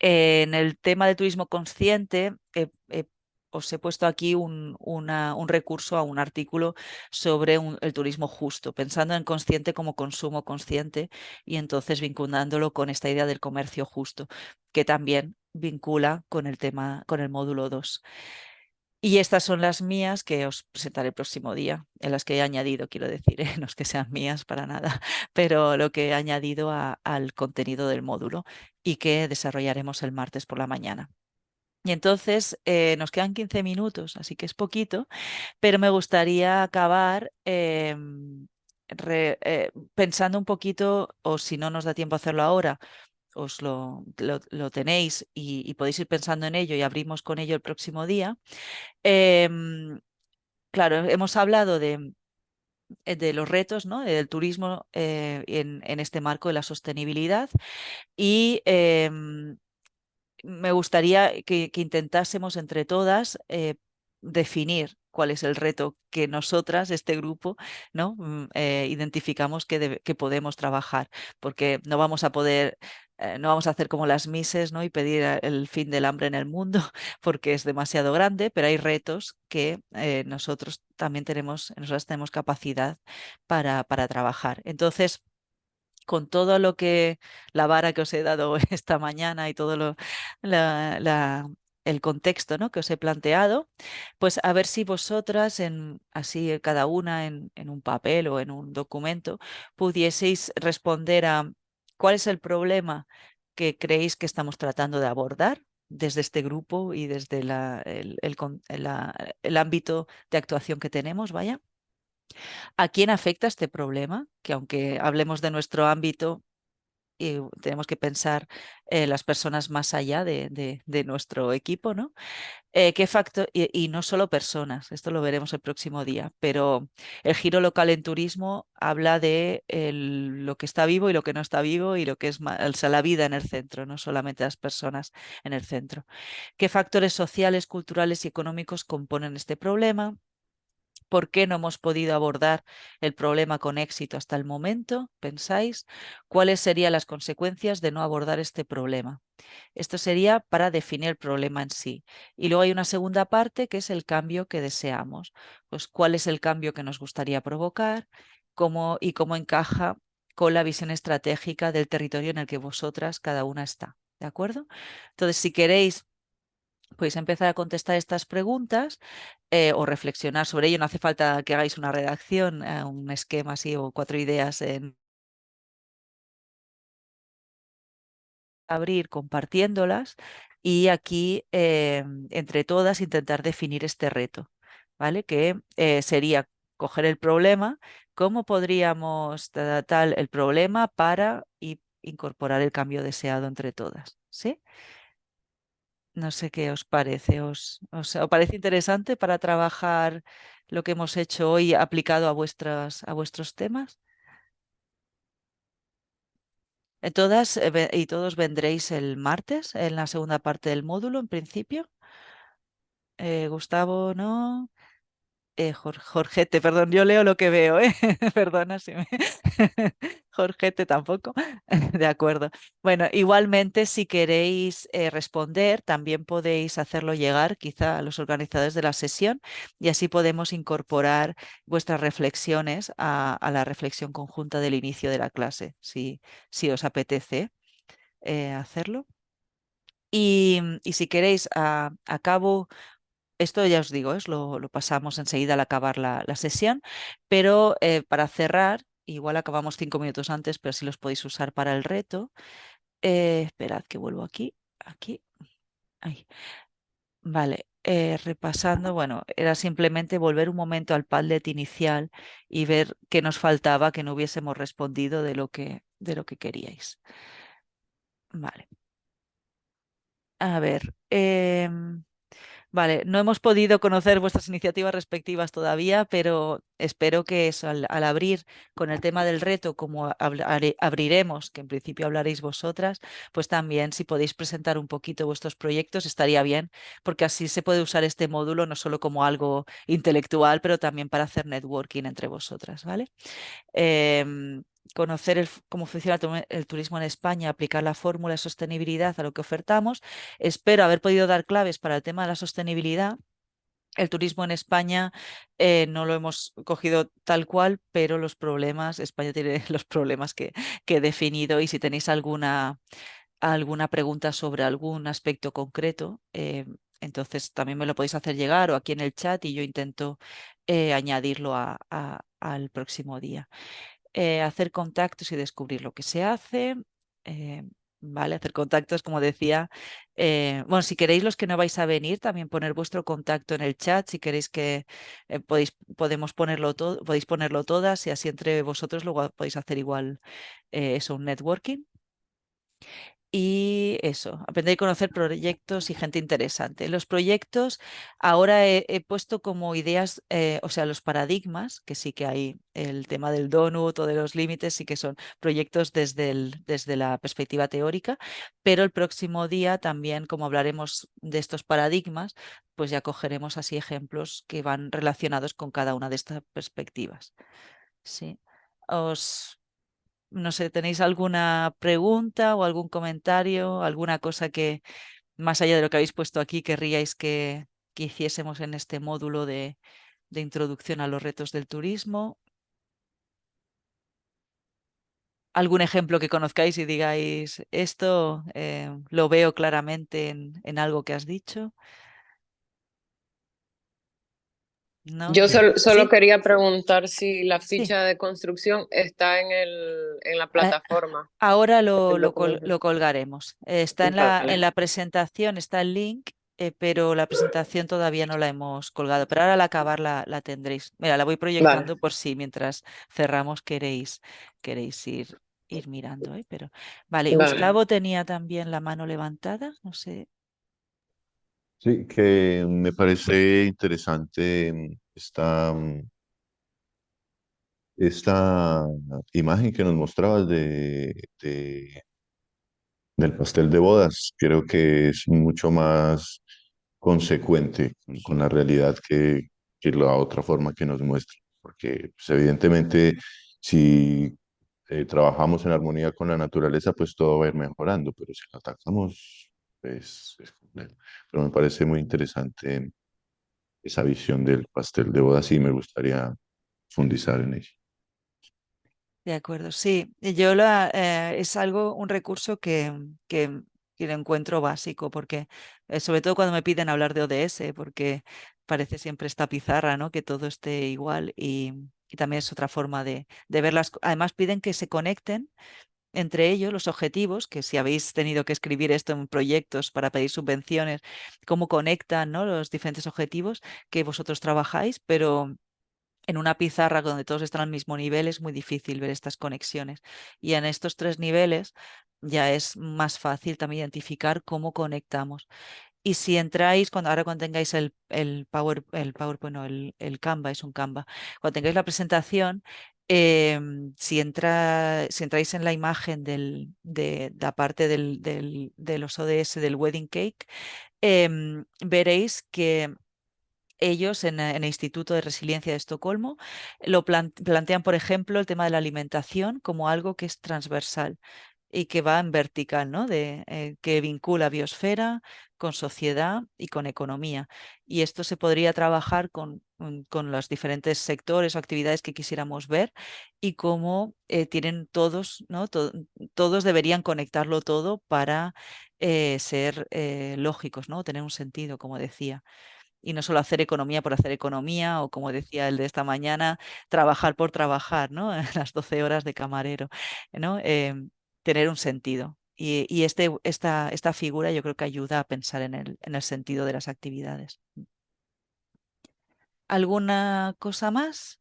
en el tema de turismo consciente, os he puesto aquí un recurso a un artículo sobre el turismo justo, pensando en consciente como consumo consciente y entonces vinculándolo con esta idea del comercio justo, que también vincula con el tema, con el módulo 2. Y estas son las mías que os presentaré el próximo día, en las que he añadido, quiero decir, no es que sean mías para nada, pero lo que he añadido al contenido del módulo y que desarrollaremos el martes por la mañana. Y entonces nos quedan 15 minutos, así que es poquito, pero me gustaría acabar pensando un poquito, o si no nos da tiempo a hacerlo ahora, os lo tenéis y podéis ir pensando en ello y abrimos con ello el próximo día. Em, claro, hemos hablado de los retos, ¿no? Del turismo en este marco de la sostenibilidad y me gustaría que intentásemos entre todas definir cuál es el reto que nosotras, este grupo, ¿no? Identificamos que podemos trabajar, porque no vamos a poder, no vamos a hacer como las Mises, ¿no? Y pedir el fin del hambre en el mundo, porque es demasiado grande, pero hay retos que nosotros también tenemos, nosotras tenemos capacidad para trabajar. Entonces, con todo lo que la vara que os he dado esta mañana y todo la- la- el contexto, ¿no? que os he planteado, pues a ver si vosotras, así cada una en un papel o en un documento, pudieseis responder a cuál es el problema que creéis que estamos tratando de abordar desde este grupo y desde el ámbito de actuación que tenemos, vaya. ¿A quién afecta este problema? Que aunque hablemos de nuestro ámbito, tenemos que pensar las personas más allá de nuestro equipo, ¿no? ¿Qué factor? Y no solo personas, esto lo veremos el próximo día, pero el giro local en turismo habla de lo que está vivo y lo que no está vivo y lo que es o sea, la vida en el centro, no solamente las personas en el centro. ¿Qué factores sociales, culturales y económicos componen este problema? ¿Por qué no hemos podido abordar el problema con éxito hasta el momento? ¿Pensáis? ¿Cuáles serían las consecuencias de no abordar este problema? Esto sería para definir el problema en sí. Y luego hay una segunda parte que es el cambio que deseamos. Pues cuál es el cambio que nos gustaría provocar, cómo encaja con la visión estratégica del territorio en el que vosotras cada una está. ¿De acuerdo? Entonces, si queréis, podéis empezar a contestar estas preguntas o reflexionar sobre ello. No hace falta que hagáis una redacción, un esquema así o 4 ideas en abrir compartiéndolas y aquí entre todas intentar definir este reto, ¿vale? Que sería coger el problema, cómo podríamos tratar el problema para incorporar el cambio deseado entre todas, ¿sí? No sé qué os parece. ¿Os parece interesante para trabajar lo que hemos hecho hoy aplicado a vuestros temas? Todas y todos vendréis el martes en la segunda parte del módulo, en principio. Gustavo, ¿no? Jorgete, perdón, yo leo lo que veo, ¿eh? Perdona si me... Jorgete tampoco. De acuerdo. Bueno, igualmente, si queréis responder, también podéis hacerlo llegar quizá a los organizadores de la sesión y así podemos incorporar vuestras reflexiones a la reflexión conjunta del inicio de la clase, si os apetece hacerlo. Y si queréis, acabo esto ya os digo, lo pasamos enseguida al acabar la sesión, pero para cerrar, igual acabamos 5 minutos antes, pero si los podéis usar para el reto. Esperad que vuelvo aquí. Ahí. Vale, repasando, bueno, era simplemente volver un momento al Padlet inicial y ver qué nos faltaba, que no hubiésemos respondido de lo que queríais. Vale, a ver. Vale, no hemos podido conocer vuestras iniciativas respectivas todavía, pero espero que eso, al abrir con el tema del reto, como abriremos, que en principio hablaréis vosotras, pues también si podéis presentar un poquito vuestros proyectos estaría bien, porque así se puede usar este módulo no solo como algo intelectual, pero también para hacer networking entre vosotras, ¿vale? Conocer cómo funciona el turismo en España, aplicar la fórmula de sostenibilidad a lo que ofertamos. Espero haber podido dar claves para el tema de la sostenibilidad. El turismo en España no lo hemos cogido tal cual, pero España tiene los problemas que he definido y si tenéis alguna pregunta sobre algún aspecto concreto, entonces también me lo podéis hacer llegar o aquí en el chat y yo intento añadirlo al próximo día. Hacer contactos y descubrir lo que se hace. eh, ¿Vale? Hacer contactos, como decía. Bueno, si queréis los que no vais a venir, también poner vuestro contacto en el chat. Si queréis que podemos ponerlo todo, podéis ponerlo todas y así entre vosotros luego podéis hacer igual eso, un networking. Y eso, aprender y conocer proyectos y gente interesante. Los proyectos, ahora he puesto como ideas, o sea, los paradigmas, que sí que hay el tema del donut o de los límites, sí que son proyectos desde la perspectiva teórica, pero el próximo día también, como hablaremos de estos paradigmas, pues ya cogeremos así ejemplos que van relacionados con cada una de estas perspectivas. Sí. Os, no sé, ¿tenéis alguna pregunta o algún comentario, alguna cosa que, más allá de lo que habéis puesto aquí, querríais que hiciésemos en este módulo de introducción a los retos del turismo? ¿Algún ejemplo que conozcáis y digáis, esto lo veo claramente en algo que has dicho? ¿No? Yo solo Sí, quería preguntar si la sí. ficha de construcción está en la Eh, plataforma Ahora del lo documento. colgaremos. Está en Vale, la presentación, está el link, pero la presentación todavía no la hemos colgado. Pero ahora al acabar la tendréis. Mira, la voy vale, proyectando por si mientras cerramos queréis ir mirando, ¿eh? Pero, vale, vale. Gustavo tenía también la mano levantada. No sé. Sí, que me parece interesante esta imagen que nos mostrabas del pastel de bodas. Creo que es mucho más consecuente con la realidad que la otra forma que nos muestra. Porque pues, evidentemente si trabajamos en armonía con la naturaleza, pues todo va a ir mejorando, pero si la atacamos, pues es complejo. Pero me parece muy interesante esa visión del pastel de bodas y me gustaría profundizar en ello. De acuerdo, sí. Es algo, un recurso que lo encuentro básico, porque sobre todo cuando me piden hablar de ODS, porque parece siempre esta pizarra, ¿no? Que todo esté igual y también es otra forma de verlas. Además piden que se conecten entre ellos los objetivos, que si habéis tenido que escribir esto en proyectos para pedir subvenciones, cómo conectan, ¿no? Los diferentes objetivos que vosotros trabajáis, pero en una pizarra donde todos están al mismo nivel es muy difícil ver estas conexiones. Y en estos tres niveles ya es más fácil también identificar cómo conectamos. Y si entráis, ahora cuando tengáis el PowerPoint, no, el Canva, es un Canva, cuando tengáis la presentación, si entráis en la imagen de la parte de los ODS del wedding cake, veréis que ellos en el Instituto de Resiliencia de Estocolmo plantean, por ejemplo, el tema de la alimentación como algo que es transversal y que va en vertical, ¿no? Que vincula biosfera con sociedad y con economía. Y esto se podría trabajar con los diferentes sectores o actividades que quisiéramos ver y cómo tienen todos, ¿no? Todos deberían conectarlo todo para ser lógicos, ¿no? Tener un sentido, como decía, y no solo hacer economía por hacer economía o, como decía el de esta mañana, trabajar por trabajar, ¿no? Las 12 horas de camarero, ¿no? Tener un sentido. Y esta figura yo creo que ayuda a pensar en el sentido de las actividades. ¿Alguna cosa más?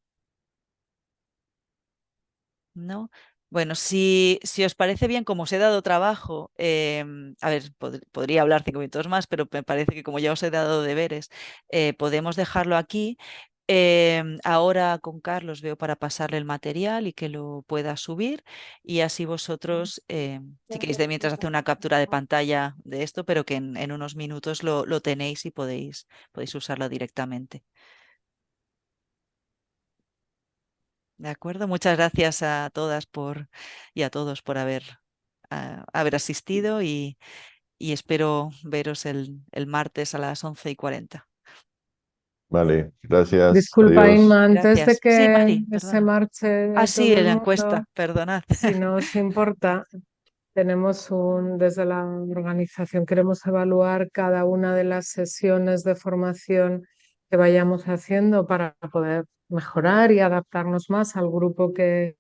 ¿No? Bueno, si os parece bien, como os he dado trabajo, a ver, podría hablar 5 minutos más, pero me parece que como ya os he dado deberes, podemos dejarlo aquí. Ahora con Carlos veo para pasarle el material y que lo pueda subir y así vosotros, si queréis de mientras hacer una captura de pantalla de esto, pero que en unos minutos lo tenéis y podéis usarlo directamente. ¿De acuerdo? Muchas gracias a todas y a todos por haber asistido y espero veros el martes a las 11:40. Vale, gracias, Disculpa, adiós. Inma, antes de Gracias. Sí, que Mari, se perdona. Ah, marche sí, todo el la mundo, encuesta, perdonad. si no os importa, desde la organización queremos evaluar cada una de las sesiones de formación que vayamos haciendo para poder mejorar y adaptarnos más al grupo que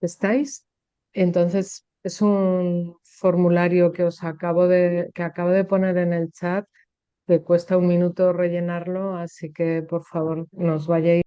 estáis. Entonces, es un formulario que acabo de poner en el chat, que cuesta un minuto rellenarlo, así que por favor nos vayáis